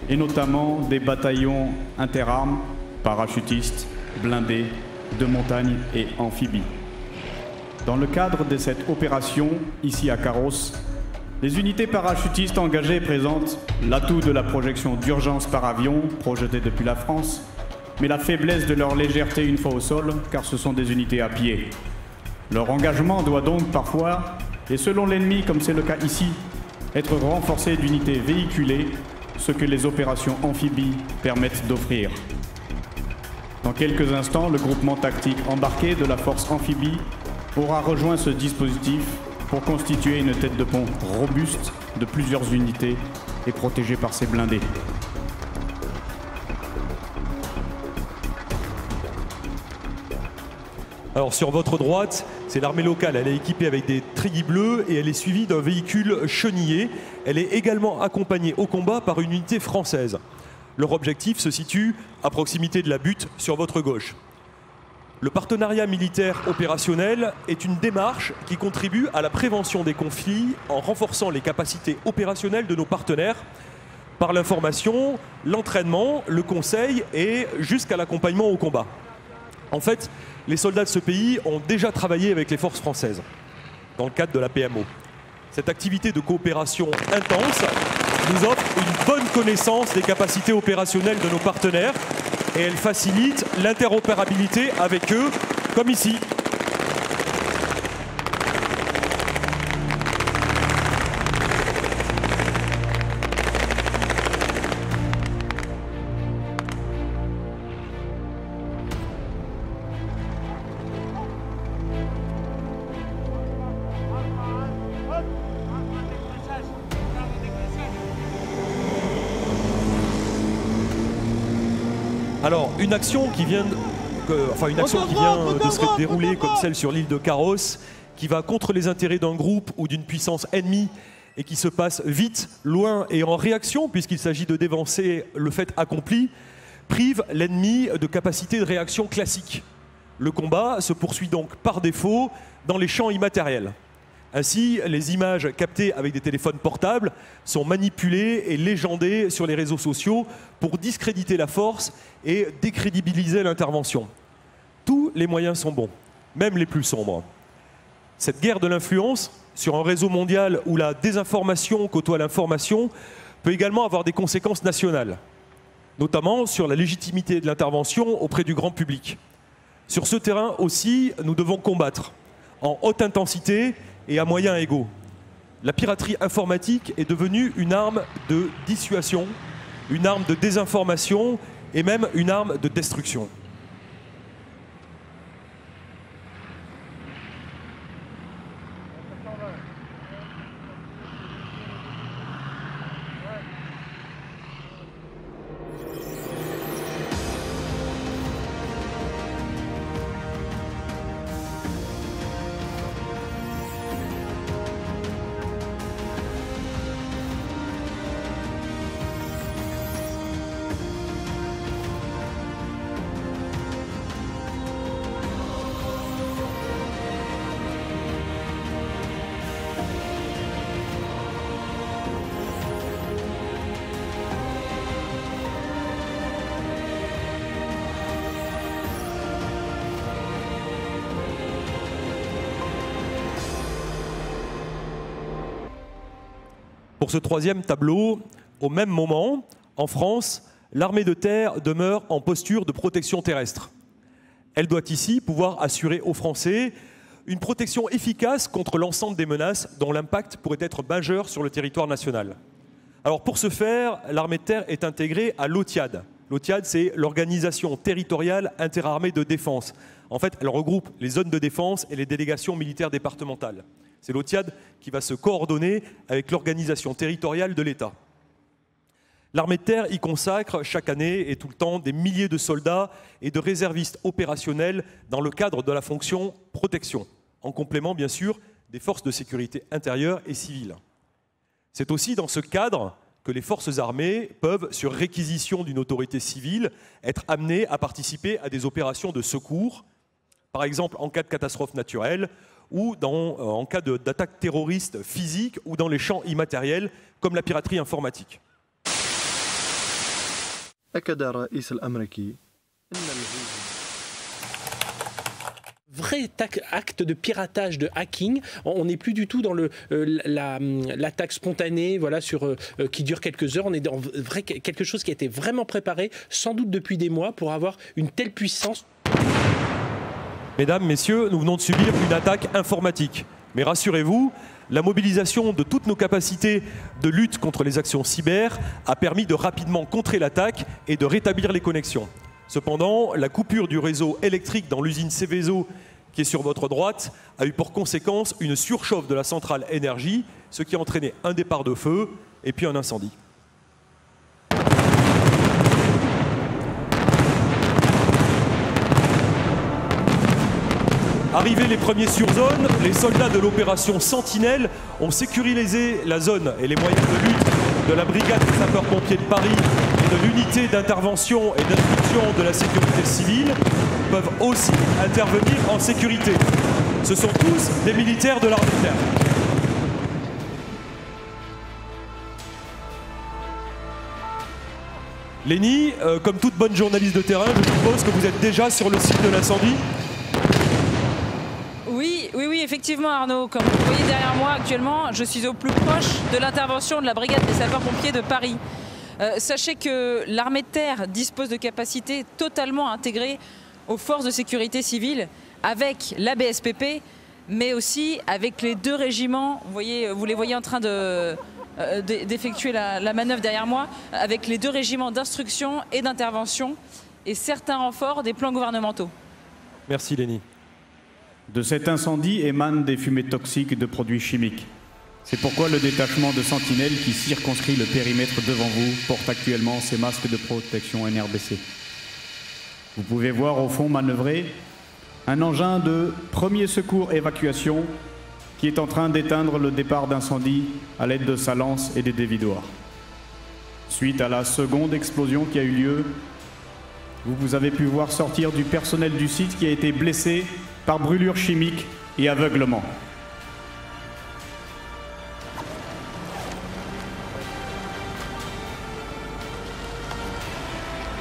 et notamment des bataillons interarmes, parachutistes, blindés, de montagne et amphibies. Dans le cadre de cette opération, ici à Carros, les unités parachutistes engagées présentent l'atout de la projection d'urgence par avion, projetée depuis la France, mais la faiblesse de leur légèreté une fois au sol, car ce sont des unités à pied. Leur engagement doit donc parfois, et selon l'ennemi comme c'est le cas ici, être renforcé d'unités véhiculées, ce que les opérations amphibies permettent d'offrir. Dans quelques instants, le groupement tactique embarqué de la force amphibie aura rejoint ce dispositif pour constituer une tête de pont robuste de plusieurs unités et protégée par ses blindés. Alors sur votre droite, c'est l'armée locale. Elle est équipée avec des treillis bleus et elle est suivie d'un véhicule chenillé. Elle est également accompagnée au combat par une unité française. Leur objectif se situe à proximité de la butte sur votre gauche. Le partenariat militaire opérationnel est une démarche qui contribue à la prévention des conflits en renforçant les capacités opérationnelles de nos partenaires par l'information, l'entraînement, le conseil et jusqu'à l'accompagnement au combat. En fait, les soldats de ce pays ont déjà travaillé avec les forces françaises dans le cadre de la PMO. Cette activité de coopération intense nous offre une bonne connaissance des capacités opérationnelles de nos partenaires et elle facilite l'interopérabilité avec eux, comme ici. Alors, une action qui vient de se dérouler comme celle sur l'île de Carros, qui va contre les intérêts d'un groupe ou d'une puissance ennemie et qui se passe vite, loin et en réaction, puisqu'il s'agit de dévancer le fait accompli, prive l'ennemi de capacités de réaction classiques. Le combat se poursuit donc par défaut dans les champs immatériels. Ainsi, les images captées avec des téléphones portables sont manipulées et légendées sur les réseaux sociaux pour discréditer la force et décrédibiliser l'intervention. Tous les moyens sont bons, même les plus sombres. Cette guerre de l'influence sur un réseau mondial où la désinformation côtoie l'information peut également avoir des conséquences nationales, notamment sur la légitimité de l'intervention auprès du grand public. Sur ce terrain aussi, nous devons combattre en haute intensité et à moyens égaux. La piraterie informatique est devenue une arme de dissuasion, une arme de désinformation et même une arme de destruction. Pour ce troisième tableau, au même moment, en France, l'armée de terre demeure en posture de protection terrestre. Elle doit ici pouvoir assurer aux Français une protection efficace contre l'ensemble des menaces dont l'impact pourrait être majeur sur le territoire national. Alors pour ce faire, l'armée de terre est intégrée à l'OTIAD. L'OTIAD, c'est l'Organisation territoriale interarmée de défense. En fait, elle regroupe les zones de défense et les délégations militaires départementales. C'est l'OTIAD qui va se coordonner avec l'organisation territoriale de l'État. L'armée de terre y consacre chaque année et tout le temps des milliers de soldats et de réservistes opérationnels dans le cadre de la fonction protection, en complément bien sûr des forces de sécurité intérieure et civiles. C'est aussi dans ce cadre que les forces armées peuvent, sur réquisition d'une autorité civile, être amenées à participer à des opérations de secours, par exemple en cas de catastrophe naturelle ou en cas d'attaque terroriste physique ou dans les champs immatériels comme la piraterie informatique. Vrai acte de piratage, de hacking. On n'est plus du tout dans l'attaque spontanée, voilà, qui dure quelques heures. On est dans quelque chose qui a été vraiment préparé, sans doute depuis des mois, pour avoir une telle puissance. Mesdames, messieurs, nous venons de subir une attaque informatique. Mais rassurez-vous, la mobilisation de toutes nos capacités de lutte contre les actions cyber a permis de rapidement contrer l'attaque et de rétablir les connexions. Cependant, la coupure du réseau électrique dans l'usine Seveso, qui est sur votre droite, a eu pour conséquence une surchauffe de la centrale énergie, ce qui a entraîné un départ de feu et puis un incendie. Arrivés les premiers sur zone, les soldats de l'opération Sentinelle ont sécurisé la zone et les moyens de lutte de la brigade des sapeurs-pompiers de Paris et de l'unité d'intervention et d'instruction de la sécurité civile peuvent aussi intervenir en sécurité. Ce sont tous des militaires de l'armée de terre. Lénie, comme toute bonne journaliste de terrain, je suppose que vous êtes déjà sur le site de l'incendie. Oui, effectivement Arnaud, comme vous voyez derrière moi actuellement, je suis au plus proche de l'intervention de la brigade des sapeurs-pompiers de Paris. Sachez que l'armée de terre dispose de capacités totalement intégrées aux forces de sécurité civile, avec la BSPP, mais aussi avec les 2 régiments, vous les voyez en train d'effectuer la manœuvre derrière moi, avec les 2 régiments d'instruction et d'intervention, et certains renforts des plans gouvernementaux. Merci Lénie. De cet incendie émanent des fumées toxiques de produits chimiques. C'est pourquoi le détachement de Sentinelle qui circonscrit le périmètre devant vous porte actuellement ses masques de protection NRBC. Vous pouvez voir au fond manœuvrer un engin de premier secours évacuation qui est en train d'éteindre le départ d'incendie à l'aide de sa lance et des dévidoirs. Suite à la seconde explosion qui a eu lieu, vous avez pu voir sortir du personnel du site qui a été blessé par brûlure chimique et aveuglement.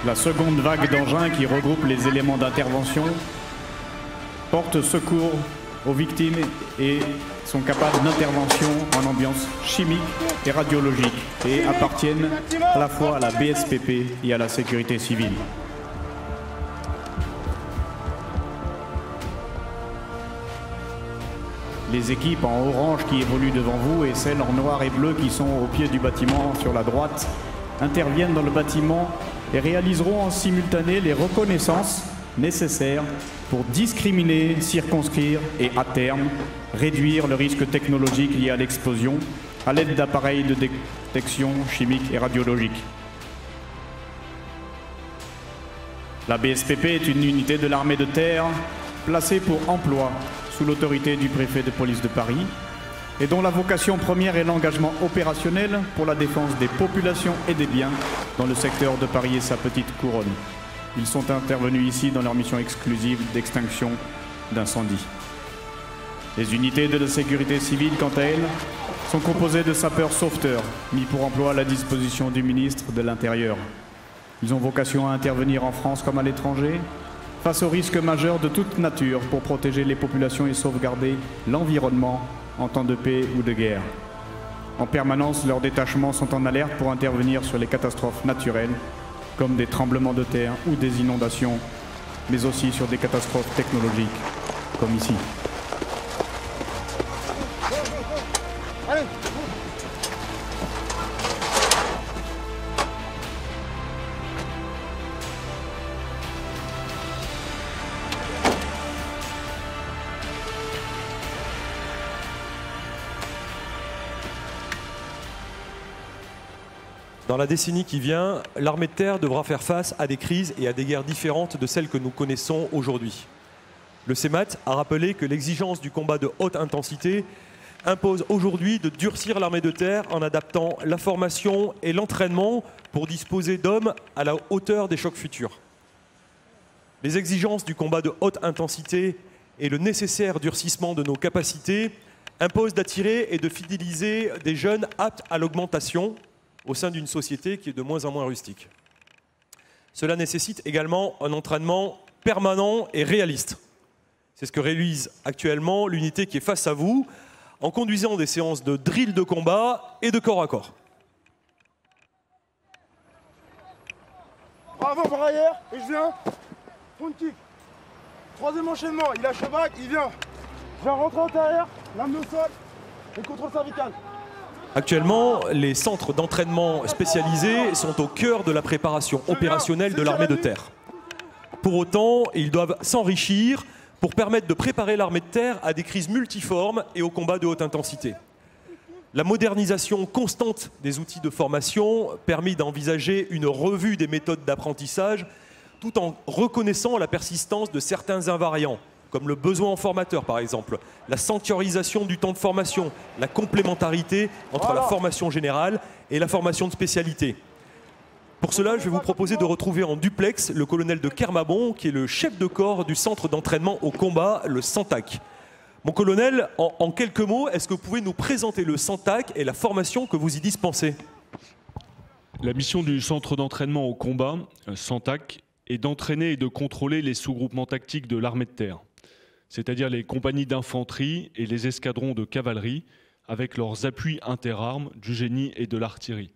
La seconde vague d'engins qui regroupe les éléments d'intervention porte secours aux victimes et sont capables d'intervention en ambiance chimique et radiologique et appartiennent à la fois à la BSPP et à la sécurité civile. Les équipes en orange qui évoluent devant vous et celles en noir et bleu qui sont au pied du bâtiment sur la droite interviennent dans le bâtiment et réaliseront en simultané les reconnaissances nécessaires pour discriminer, circonscrire et à terme réduire le risque technologique lié à l'explosion à l'aide d'appareils de détection chimique et radiologique. La BSPP est une unité de l'armée de terre placée pour emploi sous l'autorité du préfet de police de Paris et dont la vocation première est l'engagement opérationnel pour la défense des populations et des biens dans le secteur de Paris et sa petite couronne. Ils sont intervenus ici dans leur mission exclusive d'extinction d'incendie. Les unités de la sécurité civile, quant à elles, sont composées de sapeurs-sauveteurs mis pour emploi à la disposition du ministre de l'Intérieur. Ils ont vocation à intervenir en France comme à l'étranger face aux risques majeurs de toute nature pour protéger les populations et sauvegarder l'environnement en temps de paix ou de guerre. En permanence, leurs détachements sont en alerte pour intervenir sur les catastrophes naturelles, comme des tremblements de terre ou des inondations, mais aussi sur des catastrophes technologiques, comme ici. Dans la décennie qui vient, l'armée de terre devra faire face à des crises et à des guerres différentes de celles que nous connaissons aujourd'hui. Le CEMAT a rappelé que l'exigence du combat de haute intensité impose aujourd'hui de durcir l'armée de terre en adaptant la formation et l'entraînement pour disposer d'hommes à la hauteur des chocs futurs. Les exigences du combat de haute intensité et le nécessaire durcissement de nos capacités imposent d'attirer et de fidéliser des jeunes aptes à l'augmentation au sein d'une société qui est de moins en moins rustique. Cela nécessite également un entraînement permanent et réaliste. C'est ce que réalise actuellement l'unité qui est face à vous, en conduisant des séances de drill de combat et de corps à corps. Avant par arrière, et je viens. Front kick. Troisième enchaînement, il lâche le bac, il vient. Je viens rentrer en intérieur, l'âme au sol et contrôle cervical. Actuellement, les centres d'entraînement spécialisés sont au cœur de la préparation opérationnelle de l'armée de terre. Pour autant, ils doivent s'enrichir pour permettre de préparer l'armée de terre à des crises multiformes et aux combats de haute intensité. La modernisation constante des outils de formation permet d'envisager une revue des méthodes d'apprentissage tout en reconnaissant la persistance de certains invariants, comme le besoin en formateur par exemple, la sanctuarisation du temps de formation, la complémentarité entre la formation générale et la formation de spécialité. Pour cela, je vais vous proposer de retrouver en duplex le colonel de Kermabon, qui est le chef de corps du centre d'entraînement au combat, le CENTAC. Mon colonel, en quelques mots, est-ce que vous pouvez nous présenter le CENTAC et la formation que vous y dispensez? La mission du centre d'entraînement au combat, CENTAC, est d'entraîner et de contrôler les sous-groupements tactiques de l'armée de terre, c'est-à-dire les compagnies d'infanterie et les escadrons de cavalerie, avec leurs appuis interarmes du génie et de l'artillerie.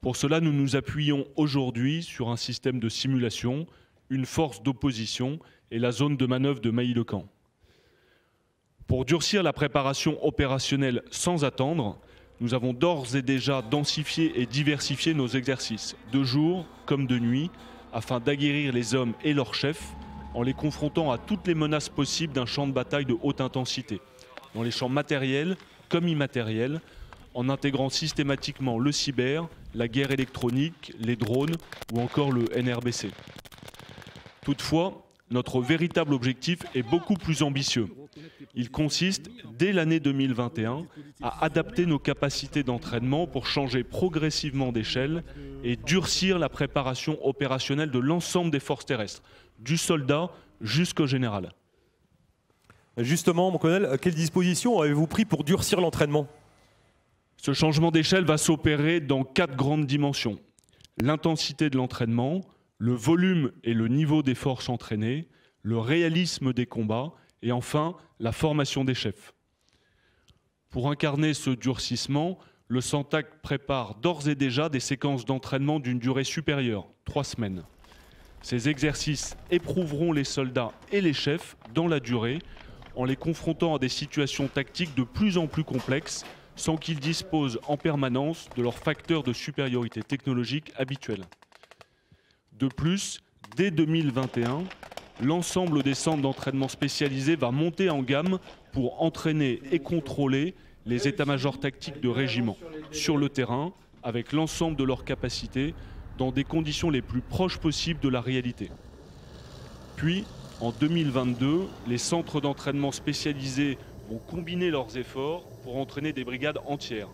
Pour cela, nous nous appuyons aujourd'hui sur un système de simulation, une force d'opposition et la zone de manœuvre de Mailly-le-Camp. Pour durcir la préparation opérationnelle sans attendre, nous avons d'ores et déjà densifié et diversifié nos exercices, de jour comme de nuit, afin d'aguerrir les hommes et leurs chefs en les confrontant à toutes les menaces possibles d'un champ de bataille de haute intensité, dans les champs matériels comme immatériels, en intégrant systématiquement le cyber, la guerre électronique, les drones ou encore le NRBC. Toutefois, notre véritable objectif est beaucoup plus ambitieux. Il consiste, dès l'année 2021, à adapter nos capacités d'entraînement pour changer progressivement d'échelle et durcir la préparation opérationnelle de l'ensemble des forces terrestres, du soldat jusqu'au général. Justement, mon colonel, quelles dispositions avez-vous pris pour durcir l'entraînement ? Ce changement d'échelle va s'opérer dans 4 grandes dimensions. L'intensité de l'entraînement, le volume et le niveau des forces entraînées, le réalisme des combats et enfin la formation des chefs. Pour incarner ce durcissement, le CENTAC prépare d'ores et déjà des séquences d'entraînement d'une durée supérieure, 3 semaines. Ces exercices éprouveront les soldats et les chefs dans la durée en les confrontant à des situations tactiques de plus en plus complexes sans qu'ils disposent en permanence de leurs facteurs de supériorité technologique habituels. De plus, dès 2021, l'ensemble des centres d'entraînement spécialisés va monter en gamme pour entraîner et contrôler les états-majors tactiques de régiments sur le terrain avec l'ensemble de leurs capacités dans des conditions les plus proches possibles de la réalité. Puis, en 2022, les centres d'entraînement spécialisés vont combiner leurs efforts pour entraîner des brigades entières,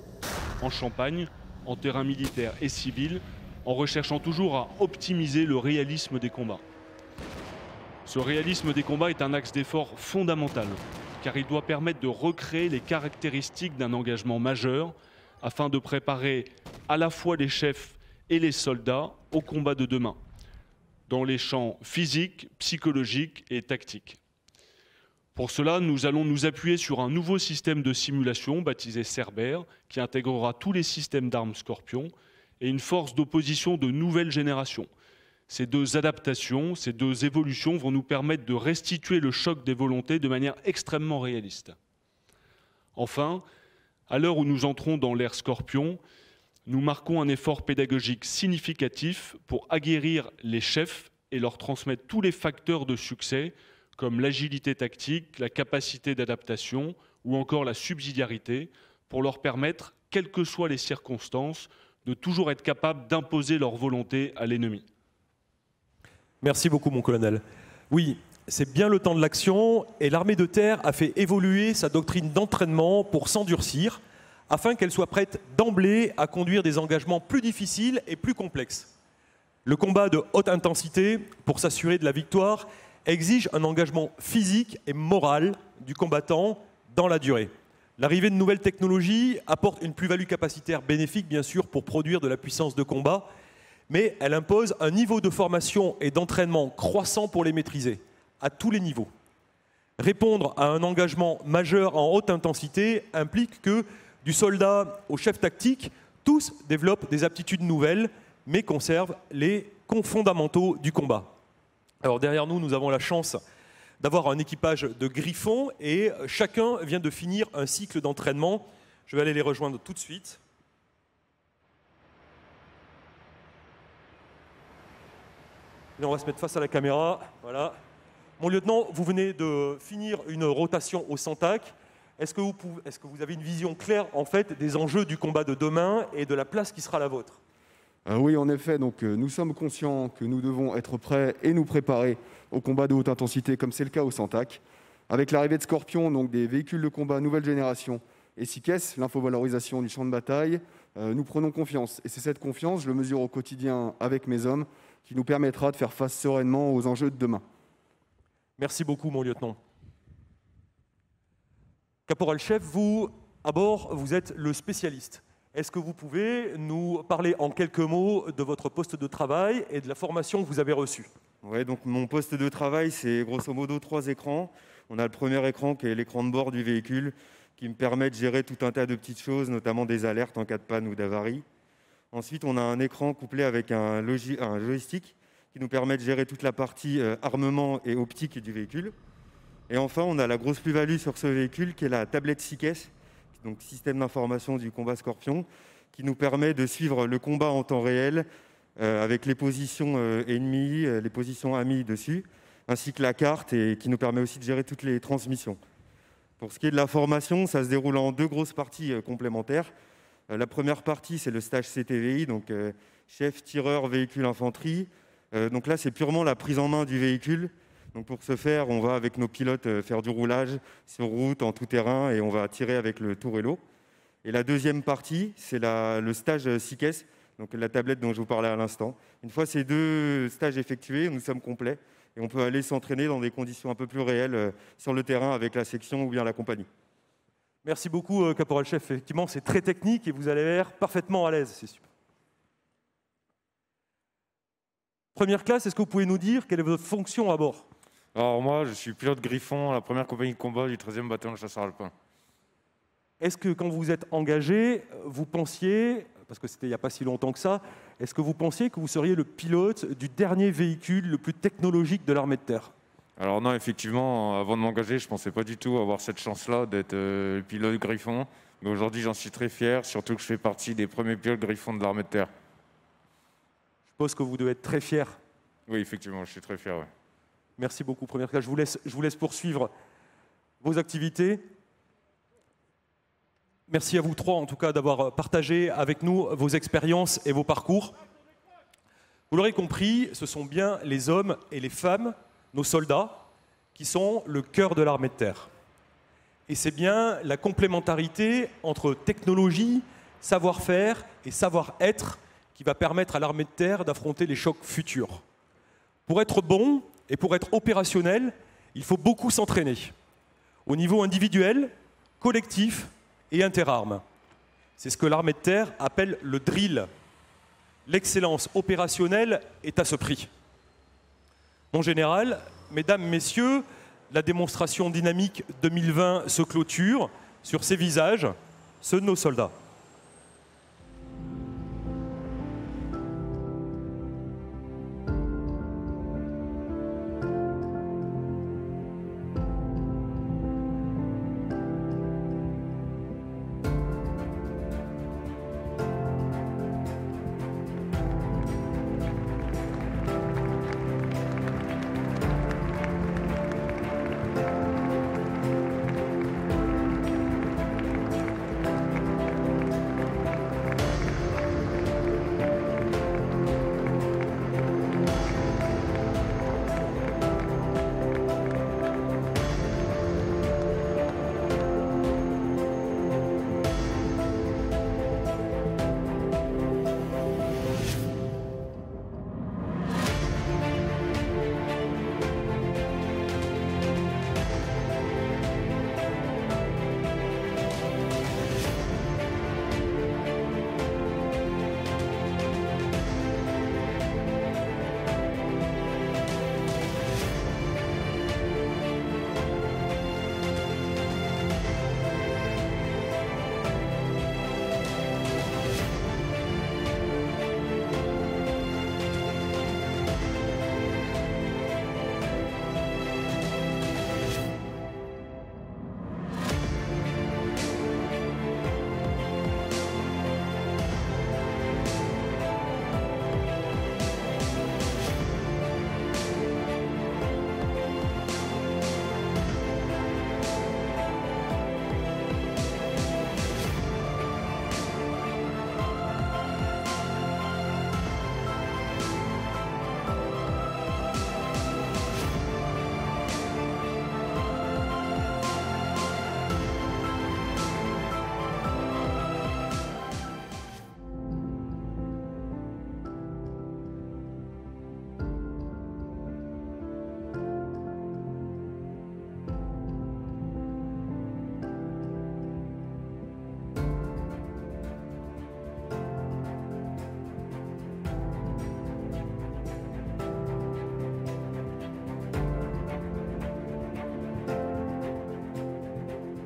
en Champagne, en terrain militaire et civil, en recherchant toujours à optimiser le réalisme des combats. Ce réalisme des combats est un axe d'effort fondamental, car il doit permettre de recréer les caractéristiques d'un engagement majeur afin de préparer à la fois les chefs et les soldats au combat de demain, dans les champs physiques, psychologiques et tactiques. Pour cela, nous allons nous appuyer sur un nouveau système de simulation baptisé Cerber, qui intégrera tous les systèmes d'armes Scorpion, et une force d'opposition de nouvelle génération. Ces 2 adaptations, ces 2 évolutions vont nous permettre de restituer le choc des volontés de manière extrêmement réaliste. Enfin, à l'heure où nous entrons dans l'ère Scorpion, nous marquons un effort pédagogique significatif pour aguerrir les chefs et leur transmettre tous les facteurs de succès comme l'agilité tactique, la capacité d'adaptation ou encore la subsidiarité pour leur permettre, quelles que soient les circonstances, de toujours être capables d'imposer leur volonté à l'ennemi. Merci beaucoup, mon colonel. Oui, c'est bien le temps de l'action et l'armée de terre a fait évoluer sa doctrine d'entraînement pour s'endurcir afin qu'elle soit prête d'emblée à conduire des engagements plus difficiles et plus complexes. Le combat de haute intensité, pour s'assurer de la victoire, exige un engagement physique et moral du combattant dans la durée. L'arrivée de nouvelles technologies apporte une plus-value capacitaire bénéfique, bien sûr, pour produire de la puissance de combat, mais elle impose un niveau de formation et d'entraînement croissant pour les maîtriser, à tous les niveaux. Répondre à un engagement majeur en haute intensité implique que, du soldat au chef tactique, tous développent des aptitudes nouvelles, mais conservent les fondamentaux du combat. Alors derrière nous, nous avons la chance d'avoir un équipage de griffons et chacun vient de finir un cycle d'entraînement. Je vais aller les rejoindre tout de suite. Et on va se mettre face à la caméra. Voilà. Mon lieutenant, vous venez de finir une rotation au Santac. Est-ce que vous avez une vision claire en fait, des enjeux du combat de demain et de la place qui sera la vôtre? Oui, en effet, donc, nous sommes conscients que nous devons être prêts et nous préparer au combat de haute intensité, comme c'est le cas au Santac. Avec l'arrivée de Scorpion, donc des véhicules de combat nouvelle génération, et SICES, l'infovalorisation du champ de bataille, nous prenons confiance. Et c'est cette confiance, je le mesure au quotidien avec mes hommes, qui nous permettra de faire face sereinement aux enjeux de demain. Merci beaucoup, mon lieutenant. Caporal-chef, vous, à bord, vous êtes le spécialiste. Est-ce que vous pouvez nous parler en quelques mots de votre poste de travail et de la formation que vous avez reçue? Oui, donc mon poste de travail, c'est grosso modo 3 écrans. On a le premier écran qui est l'écran de bord du véhicule, qui me permet de gérer tout un tas de petites choses, notamment des alertes en cas de panne ou d'avarie. Ensuite, on a un écran couplé avec un joystick qui nous permet de gérer toute la partie armement et optique du véhicule. Et enfin, on a la grosse plus-value sur ce véhicule qui est la tablette SICES, donc système d'information du combat Scorpion, qui nous permet de suivre le combat en temps réel avec les positions ennemies, les positions amies dessus, ainsi que la carte, et qui nous permet aussi de gérer toutes les transmissions. Pour ce qui est de la formation, ça se déroule en 2 grosses parties complémentaires. La première partie, c'est le stage CTVI, donc chef, tireur, véhicule, infanterie. Donc là, c'est purement la prise en main du véhicule. Donc pour ce faire, on va avec nos pilotes faire du roulage sur route, en tout terrain, et on va tirer avec le tourello. Et la deuxième partie, c'est le stage SICES, donc la tablette dont je vous parlais à l'instant. Une fois ces 2 stages effectués, nous sommes complets et on peut aller s'entraîner dans des conditions un peu plus réelles sur le terrain avec la section ou bien la compagnie. Merci beaucoup, caporal-chef. Effectivement, c'est très technique et vous allez l'air parfaitement à l'aise, c'est super. Première classe, est-ce que vous pouvez nous dire quelle est votre fonction à bord? Alors moi, je suis pilote Griffon à la première compagnie de combat du 13e bataillon de chasseurs alpins. Est-ce que quand vous êtes engagé, vous pensiez, parce que c'était il n'y a pas si longtemps que ça, est-ce que vous pensiez que vous seriez le pilote du dernier véhicule le plus technologique de l'armée de terre? Alors non, effectivement, avant de m'engager, je ne pensais pas du tout avoir cette chance-là d'être le pilote Griffon. Mais aujourd'hui, j'en suis très fier, surtout que je fais partie des premiers pilotes Griffon de l'armée de terre. Je suppose que vous devez être très fier. Oui, effectivement, je suis très fier, ouais. Merci beaucoup, première classe. Je vous laisse poursuivre vos activités. Merci à vous 3, en tout cas, d'avoir partagé avec nous vos expériences et vos parcours. Vous l'aurez compris, ce sont bien les hommes et les femmes, nos soldats, qui sont le cœur de l'armée de terre. Et c'est bien la complémentarité entre technologie, savoir-faire et savoir-être qui va permettre à l'armée de terre d'affronter les chocs futurs. Pour être bon et pour être opérationnel, il faut beaucoup s'entraîner, au niveau individuel, collectif et interarmes. C'est ce que l'armée de terre appelle le drill. L'excellence opérationnelle est à ce prix. Mon général, mesdames, messieurs, la démonstration dynamique 2020 se clôture sur ces visages, ceux de nos soldats.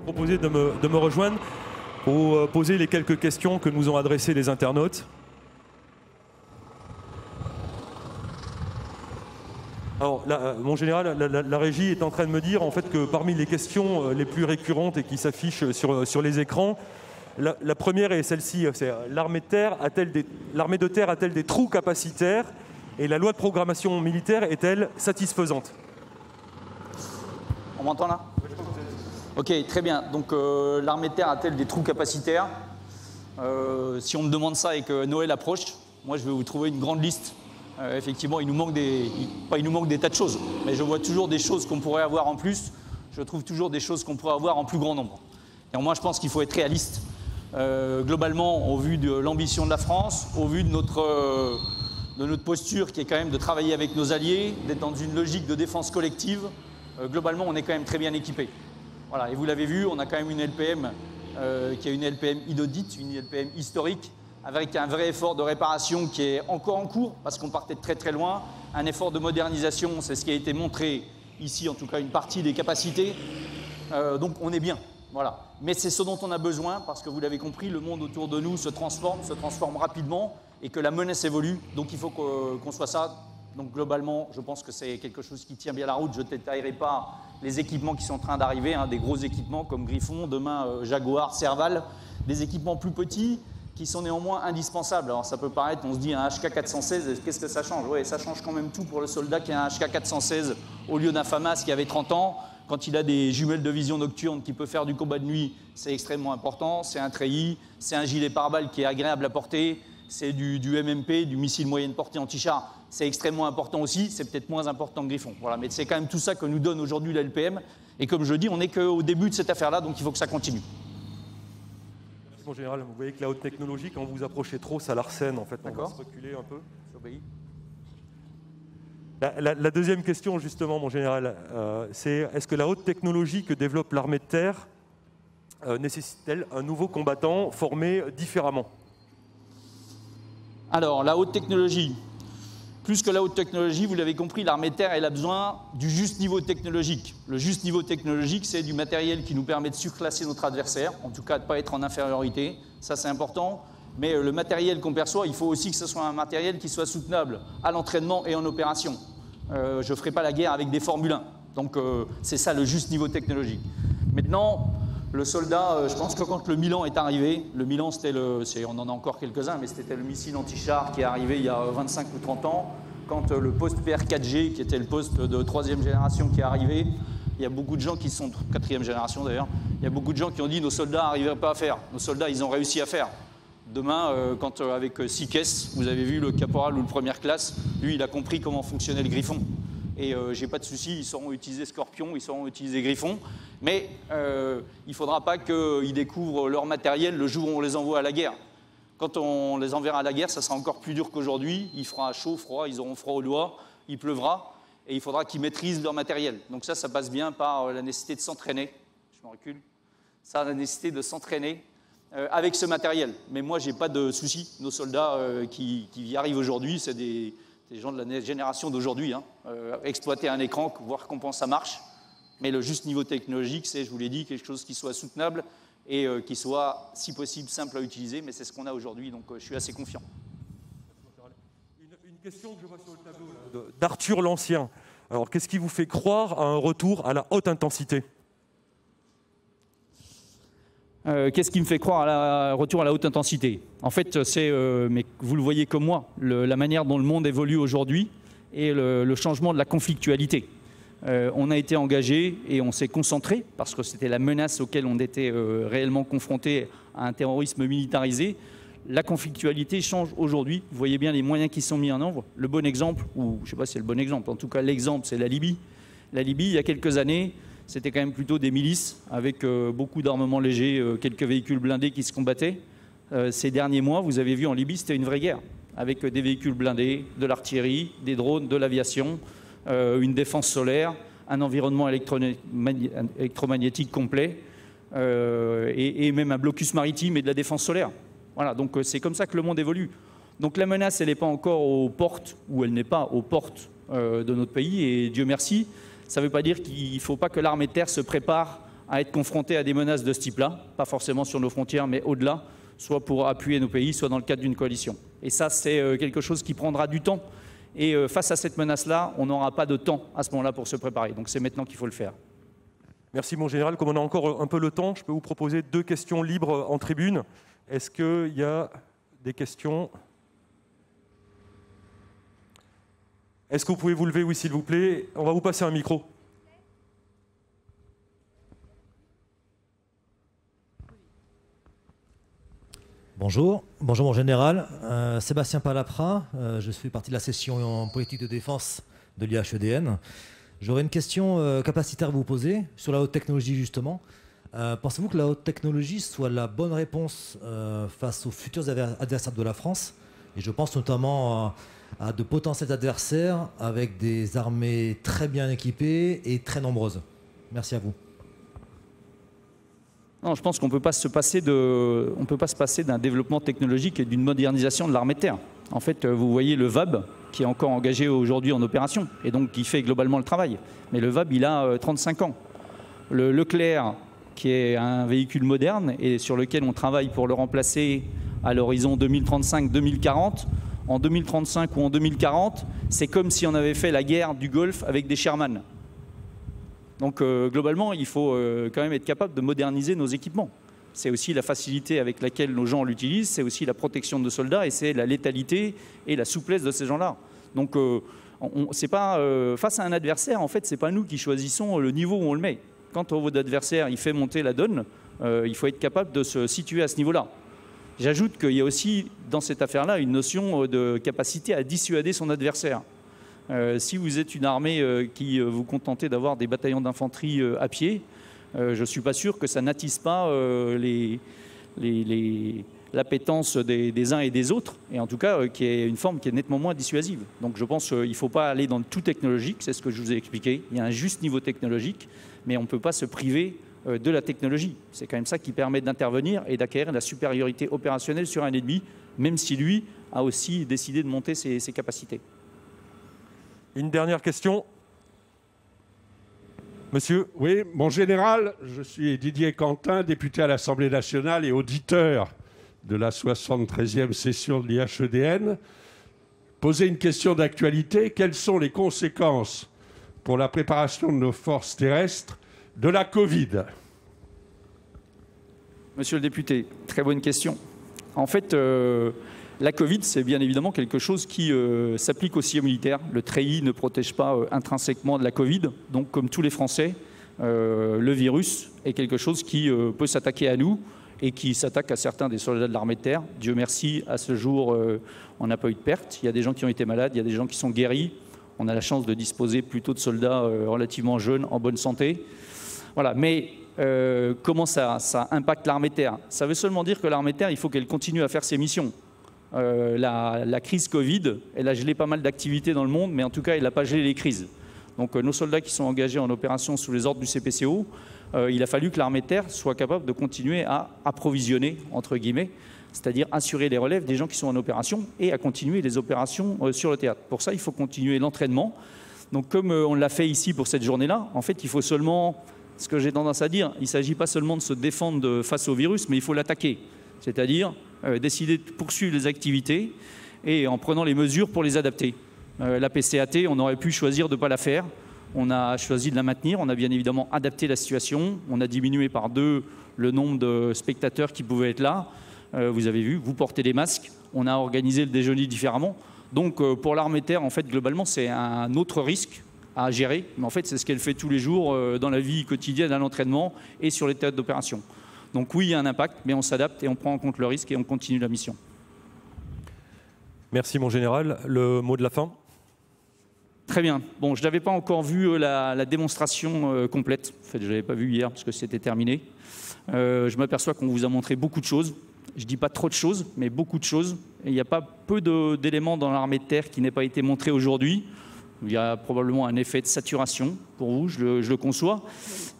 proposer de me rejoindre pour poser les quelques questions que nous ont adressées les internautes. Alors, mon général, la régie est en train de me dire en fait que parmi les questions les plus récurrentes et qui s'affichent sur les écrans, la première est celle-ci, c'est l'armée de terre a-t-elle des trous capacitaires et la loi de programmation militaire est-elle satisfaisante? On m'entend là? Ok, très bien. Donc l'armée de terre a-t-elle des trous capacitaires? Si on me demande ça et que Noël approche, moi je vais vous trouver une grande liste. Effectivement, il nous manque des tas de choses, mais je vois toujours des choses qu'on pourrait avoir en plus. Je trouve toujours des choses qu'on pourrait avoir en plus grand nombre. Néanmoins, je pense qu'il faut être réaliste. Globalement, au vu de l'ambition de la France, au vu de notre posture qui est quand même de travailler avec nos alliés, d'être dans une logique de défense collective, globalement, on est quand même très bien équipé. Voilà, et vous l'avez vu, on a quand même une LPM qui est une LPM inédite, une LPM historique, avec un vrai effort de réparation qui est encore en cours, parce qu'on partait de très très loin. Un effort de modernisation, c'est ce qui a été montré ici, en tout cas une partie des capacités. Donc on est bien, voilà. Mais c'est ce dont on a besoin, parce que vous l'avez compris, le monde autour de nous se transforme rapidement, et que la menace évolue, donc il faut qu'on soit ça. Donc globalement, je pense que c'est quelque chose qui tient bien la route. Je ne détaillerai pas les équipements qui sont en train d'arriver, hein, des gros équipements comme Griffon, demain Jaguar, Serval, des équipements plus petits, qui sont néanmoins indispensables. Alors ça peut paraître, on se dit un HK416, qu'est-ce que ça change? Oui, ça change quand même tout pour le soldat qui a un HK416 au lieu d'un FAMAS qui avait 30 ans. Quand il a des jumelles de vision nocturne qui peut faire du combat de nuit, c'est extrêmement important. C'est un treillis, c'est un gilet pare-balles qui est agréable à porter, c'est du MMP, du missile moyenne portée anti-char. C'est extrêmement important aussi, c'est peut-être moins important que Griffon. Voilà, mais c'est quand même tout ça que nous donne aujourd'hui la LPM. Et comme je dis, on n'est qu'au début de cette affaire-là, donc il faut que ça continue. En général, vous voyez que la haute technologie, quand vous approchez trop, ça l'arsène en fait. On va se reculer un peu. La deuxième question, justement, mon général, c'est est-ce que la haute technologie que développe l'armée de terre nécessite-t-elle un nouveau combattant formé différemment? Alors, la haute technologie, plus que la haute technologie, vous l'avez compris, l'armée de terre, elle a besoin du juste niveau technologique. Le juste niveau technologique, c'est du matériel qui nous permet de surclasser notre adversaire, en tout cas de ne pas être en infériorité, ça c'est important. Mais le matériel qu'on perçoit, il faut aussi que ce soit un matériel qui soit soutenable à l'entraînement et en opération. Je ne ferai pas la guerre avec des Formule 1, donc c'est ça le juste niveau technologique. Maintenant, le soldat, je pense que quand le Milan est arrivé, le Milan, on en a encore quelques-uns, mais c'était le missile anti-char qui est arrivé il y a 25 ou 30 ans. Quand le poste PR4G, qui était le poste de 3e génération qui est arrivé, il y a beaucoup de gens qui sont, 4e génération d'ailleurs, il y a beaucoup de gens qui ont dit nos soldats n'arriveraient pas à faire. Nos soldats, ils ont réussi à faire. Demain, quand avec Sikes, vous avez vu le caporal ou le première classe, lui, il a compris comment fonctionnait le Griffon. Et j'ai pas de souci, ils sauront utiliser Scorpion, ils sauront utiliser Griffon. Mais il ne faudra pas qu'ils découvrent leur matériel le jour où on les envoie à la guerre. Quand on les enverra à la guerre, ça sera encore plus dur qu'aujourd'hui. Il fera chaud, froid, ils auront froid aux doigts, il pleuvra, et il faudra qu'ils maîtrisent leur matériel. Donc ça passe bien par la nécessité de s'entraîner. Je me recule. Ça, la nécessité de s'entraîner avec ce matériel. Mais moi, je n'ai pas de souci. Nos soldats qui y arrivent aujourd'hui, c'est des gens de la génération d'aujourd'hui. Hein. Exploiter un écran, voir comment ça marche. Mais le juste niveau technologique, c'est, je vous l'ai dit, quelque chose qui soit soutenable et qui soit, si possible, simple à utiliser. Mais c'est ce qu'on a aujourd'hui, donc je suis assez confiant. Une question que je vois sur le tableau d'Arthur l'Ancien. Alors, qu'est-ce qui vous fait croire à un retour à la haute intensité ? Qu'est-ce qui me fait croire à un retour à la haute intensité? En fait, c'est, mais vous le voyez comme moi, la manière dont le monde évolue aujourd'hui et le changement de la conflictualité. On a été engagé et on s'est concentré, parce que c'était la menace auquel on était réellement confronté à un terrorisme militarisé. La conflictualité change aujourd'hui. Vous voyez bien les moyens qui sont mis en œuvre. Le bon exemple, ou je ne sais pas si c'est le bon exemple, en tout cas l'exemple, c'est la Libye. La Libye, il y a quelques années, c'était quand même plutôt des milices avec beaucoup d'armements légers, quelques véhicules blindés qui se combattaient. Ces derniers mois, vous avez vu en Libye, c'était une vraie guerre, avec des véhicules blindés, de l'artillerie, des drones, de l'aviation, une défense solaire, un environnement électromagnétique complet, et même un blocus maritime et de la défense solaire. Voilà, donc c'est comme ça que le monde évolue. Donc la menace, elle n'est pas encore aux portes, ou elle n'est pas aux portes de notre pays, et Dieu merci. Ça ne veut pas dire qu'il ne faut pas que l'armée de terre se prépare à être confrontés à des menaces de ce type-là, pas forcément sur nos frontières, mais au-delà, soit pour appuyer nos pays, soit dans le cadre d'une coalition. Et ça, c'est quelque chose qui prendra du temps. Et face à cette menace-là, on n'aura pas de temps à ce moment-là pour se préparer. Donc c'est maintenant qu'il faut le faire. Merci, mon général. Comme on a encore un peu le temps, je peux vous proposer 2 questions libres en tribune. Est-ce qu'il y a des questions? Est-ce que vous pouvez vous lever, oui, s'il vous plaît? On va vous passer un micro. Bonjour, bonjour mon général, Sébastien Palapra, je fais partie de la session en politique de défense de l'IHEDN. J'aurais une question capacitaire à vous poser sur la haute technologie justement. Pensez-vous que la haute technologie soit la bonne réponse face aux futurs adversaires de la France? Et je pense notamment à de potentiels adversaires avec des armées très bien équipées et très nombreuses. Merci à vous. Non, je pense qu'on ne peut pas se passer d'un développement technologique et d'une modernisation de l'armée de terre. En fait, vous voyez le VAB qui est encore engagé aujourd'hui en opération et donc qui fait globalement le travail. Mais le VAB, il a 35 ans. Le Leclerc, qui est un véhicule moderne et sur lequel on travaille pour le remplacer à l'horizon 2035-2040, en 2035 ou en 2040, c'est comme si on avait fait la guerre du Golfe avec des Sherman. Donc globalement, il faut quand même être capable de moderniser nos équipements. C'est aussi la facilité avec laquelle nos gens l'utilisent, c'est aussi la protection de nos soldats et c'est la létalité et la souplesse de ces gens-là. Donc c'est pas, face à un adversaire, en fait, c'est pas nous qui choisissons le niveau où on le met. Quand votre adversaire il fait monter la donne, il faut être capable de se situer à ce niveau-là. J'ajoute qu'il y a aussi dans cette affaire-là une notion de capacité à dissuader son adversaire. Si vous êtes une armée qui vous contentez d'avoir des bataillons d'infanterie à pied, je ne suis pas sûr que ça n'attise pas l'appétence des uns et des autres, et en tout cas qui est une forme qui est nettement moins dissuasive. Donc je pense qu'il ne faut pas aller dans le tout technologique, c'est ce que je vous ai expliqué. Il y a un juste niveau technologique, mais on ne peut pas se priver de la technologie. C'est quand même ça qui permet d'intervenir et d'acquérir la supériorité opérationnelle sur un ennemi, même si lui a aussi décidé de monter ses capacités. Une dernière question. Monsieur. Oui, mon général, je suis Didier Quentin, député à l'Assemblée nationale et auditeur de la 73e session de l'IHEDN. Poser une question d'actualité, quelles sont les conséquences pour la préparation de nos forces terrestres de la Covid? Monsieur le député, très bonne question. En fait, la Covid, c'est bien évidemment quelque chose qui s'applique aussi aux militaires. Le treillis ne protège pas intrinsèquement de la Covid. Donc, comme tous les Français, le virus est quelque chose qui peut s'attaquer à nous et qui s'attaque à certains des soldats de l'armée de terre. Dieu merci, à ce jour, on n'a pas eu de perte. Il y a des gens qui ont été malades, il y a des gens qui sont guéris. On a la chance de disposer plutôt de soldats relativement jeunes, en bonne santé. Voilà, mais comment ça impacte l'armée de terre? Ça veut seulement dire que l'armée de terre, il faut qu'elle continue à faire ses missions. La crise Covid, elle a gelé pas mal d'activités dans le monde, mais en tout cas, elle n'a pas gelé les crises. Donc nos soldats qui sont engagés en opération sous les ordres du CPCO, il a fallu que l'armée de terre soit capable de continuer à approvisionner, entre guillemets, c'est-à-dire assurer les relèves des gens qui sont en opération et à continuer les opérations sur le théâtre. Pour ça, il faut continuer l'entraînement. Donc comme on l'a fait ici pour cette journée-là, en fait, il faut seulement, ce que j'ai tendance à dire, il ne s'agit pas seulement de se défendre face au virus, mais il faut l'attaquer. C'est-à-dire décider de poursuivre les activités et en prenant les mesures pour les adapter. La PCAT, on aurait pu choisir de ne pas la faire. On a choisi de la maintenir. On a bien évidemment adapté la situation. On a diminué par 2 le nombre de spectateurs qui pouvaient être là. Vous avez vu, vous portez des masques. On a organisé le déjeuner différemment. Donc pour l'armée de terre, en fait, globalement, c'est un autre risque à gérer. Mais en fait, c'est ce qu'elle fait tous les jours dans la vie quotidienne, à l'entraînement et sur les théâtres d'opération. Donc oui, il y a un impact, mais on s'adapte et on prend en compte le risque et on continue la mission. Merci mon général. Le mot de la fin? Très bien. Bon, je n'avais pas encore vu la démonstration complète. En fait, je ne l'avais pas vu hier parce que c'était terminé. Je m'aperçois qu'on vous a montré beaucoup de choses. Je ne dis pas trop de choses, mais beaucoup de choses. Et il n'y a pas peu d'éléments dans l'armée de terre qui n'aient pas été montrés aujourd'hui. Il y a probablement un effet de saturation pour vous, je le conçois.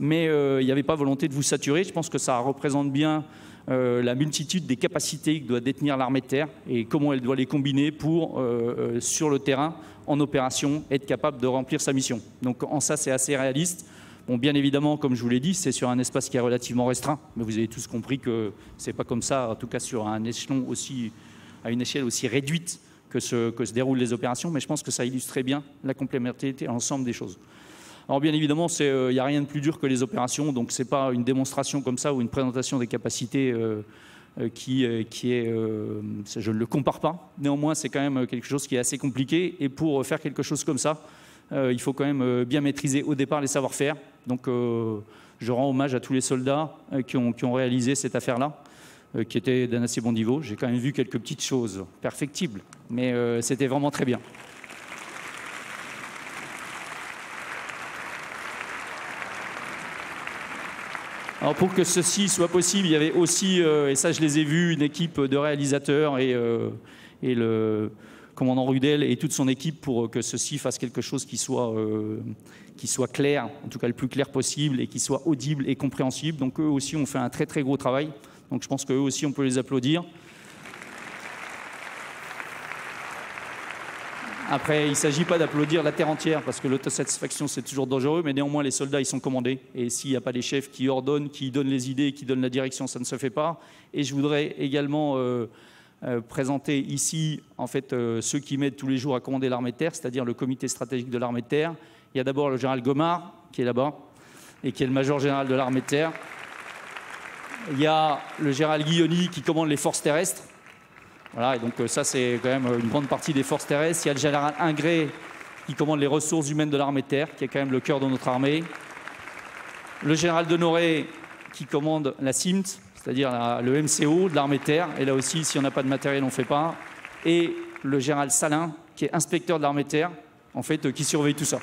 Mais il n'y avait pas volonté de vous saturer. Je pense que ça représente bien la multitude des capacités que doit détenir l'armée de terre et comment elle doit les combiner pour, sur le terrain, en opération, être capable de remplir sa mission. Donc en ça, c'est assez réaliste. Bon, bien évidemment, comme je vous l'ai dit, c'est sur un espace qui est relativement restreint, mais vous avez tous compris que ce n'est pas comme ça, en tout cas sur un échelon aussi, à une échelle aussi réduite que se déroulent les opérations, mais je pense que ça illustre très bien la complémentarité et l'ensemble des choses. Alors bien évidemment, il n'y a rien de plus dur que les opérations, donc ce n'est pas une démonstration comme ça ou une présentation des capacités qui est, je ne le compare pas. Néanmoins, c'est quand même quelque chose qui est assez compliqué, et pour faire quelque chose comme ça, il faut quand même bien maîtriser au départ les savoir-faire. Donc je rends hommage à tous les soldats qui ont réalisé cette affaire-là, qui était d'un assez bon niveau. J'ai quand même vu quelques petites choses perfectibles, mais c'était vraiment très bien. Alors pour que ceci soit possible, il y avait aussi, et ça je les ai vus, une équipe de réalisateurs et le commandant Rudel et toute son équipe pour que ceci fasse quelque chose qui soit clair, en tout cas le plus clair possible, et qui soit audible et compréhensible. Donc eux aussi ont fait un très très gros travail. Donc je pense qu'eux aussi on peut les applaudir. Après, il ne s'agit pas d'applaudir la terre entière, parce que l'autosatisfaction, c'est toujours dangereux, mais néanmoins, les soldats, ils sont commandés. Et s'il n'y a pas les chefs qui ordonnent, qui donnent les idées, qui donnent la direction, ça ne se fait pas. Et je voudrais également présenter ici, en fait, ceux qui m'aident tous les jours à commander l'armée de terre, c'est-à-dire le comité stratégique de l'armée de terre. Il y a d'abord le général Gomard, qui est là-bas, et qui est le major général de l'armée de terre. Il y a le général Guilloni, qui commande les forces terrestres. Voilà, et donc ça, c'est quand même une grande partie des forces terrestres. Il y a le général Ingré qui commande les ressources humaines de l'armée de terre, qui est quand même le cœur de notre armée. Le général Denoré qui commande la CIMT, c'est-à-dire le MCO de l'armée de terre. Et là aussi, si on n'a pas de matériel, on ne fait pas. Et le général Salin, qui est inspecteur de l'armée de terre, en fait, qui surveille tout ça.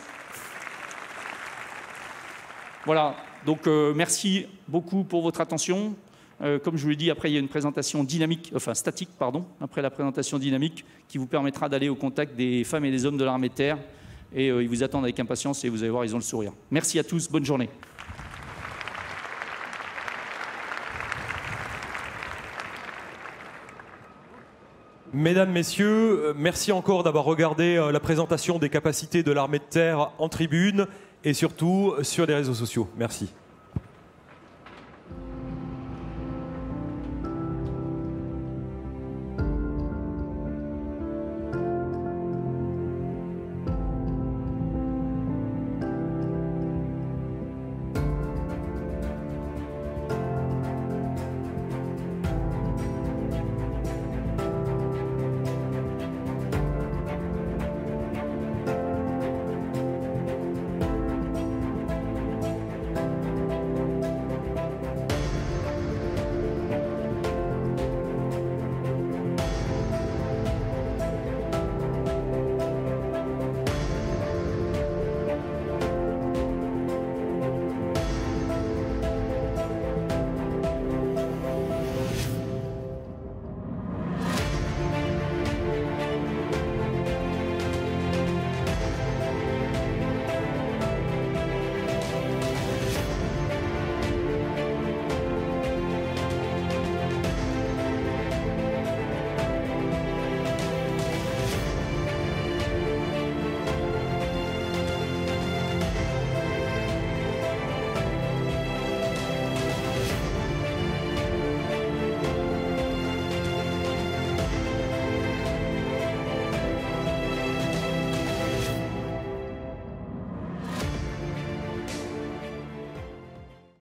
Voilà, donc merci beaucoup pour votre attention. Comme je vous l'ai dit, après il y a une présentation dynamique, enfin statique, pardon, après la présentation dynamique, qui vous permettra d'aller au contact des femmes et des hommes de l'armée de terre. Et ils vous attendent avec impatience et vous allez voir, ils ont le sourire. Merci à tous, bonne journée. Mesdames, Messieurs, merci encore d'avoir regardé la présentation des capacités de l'armée de terre en tribune et surtout sur les réseaux sociaux. Merci.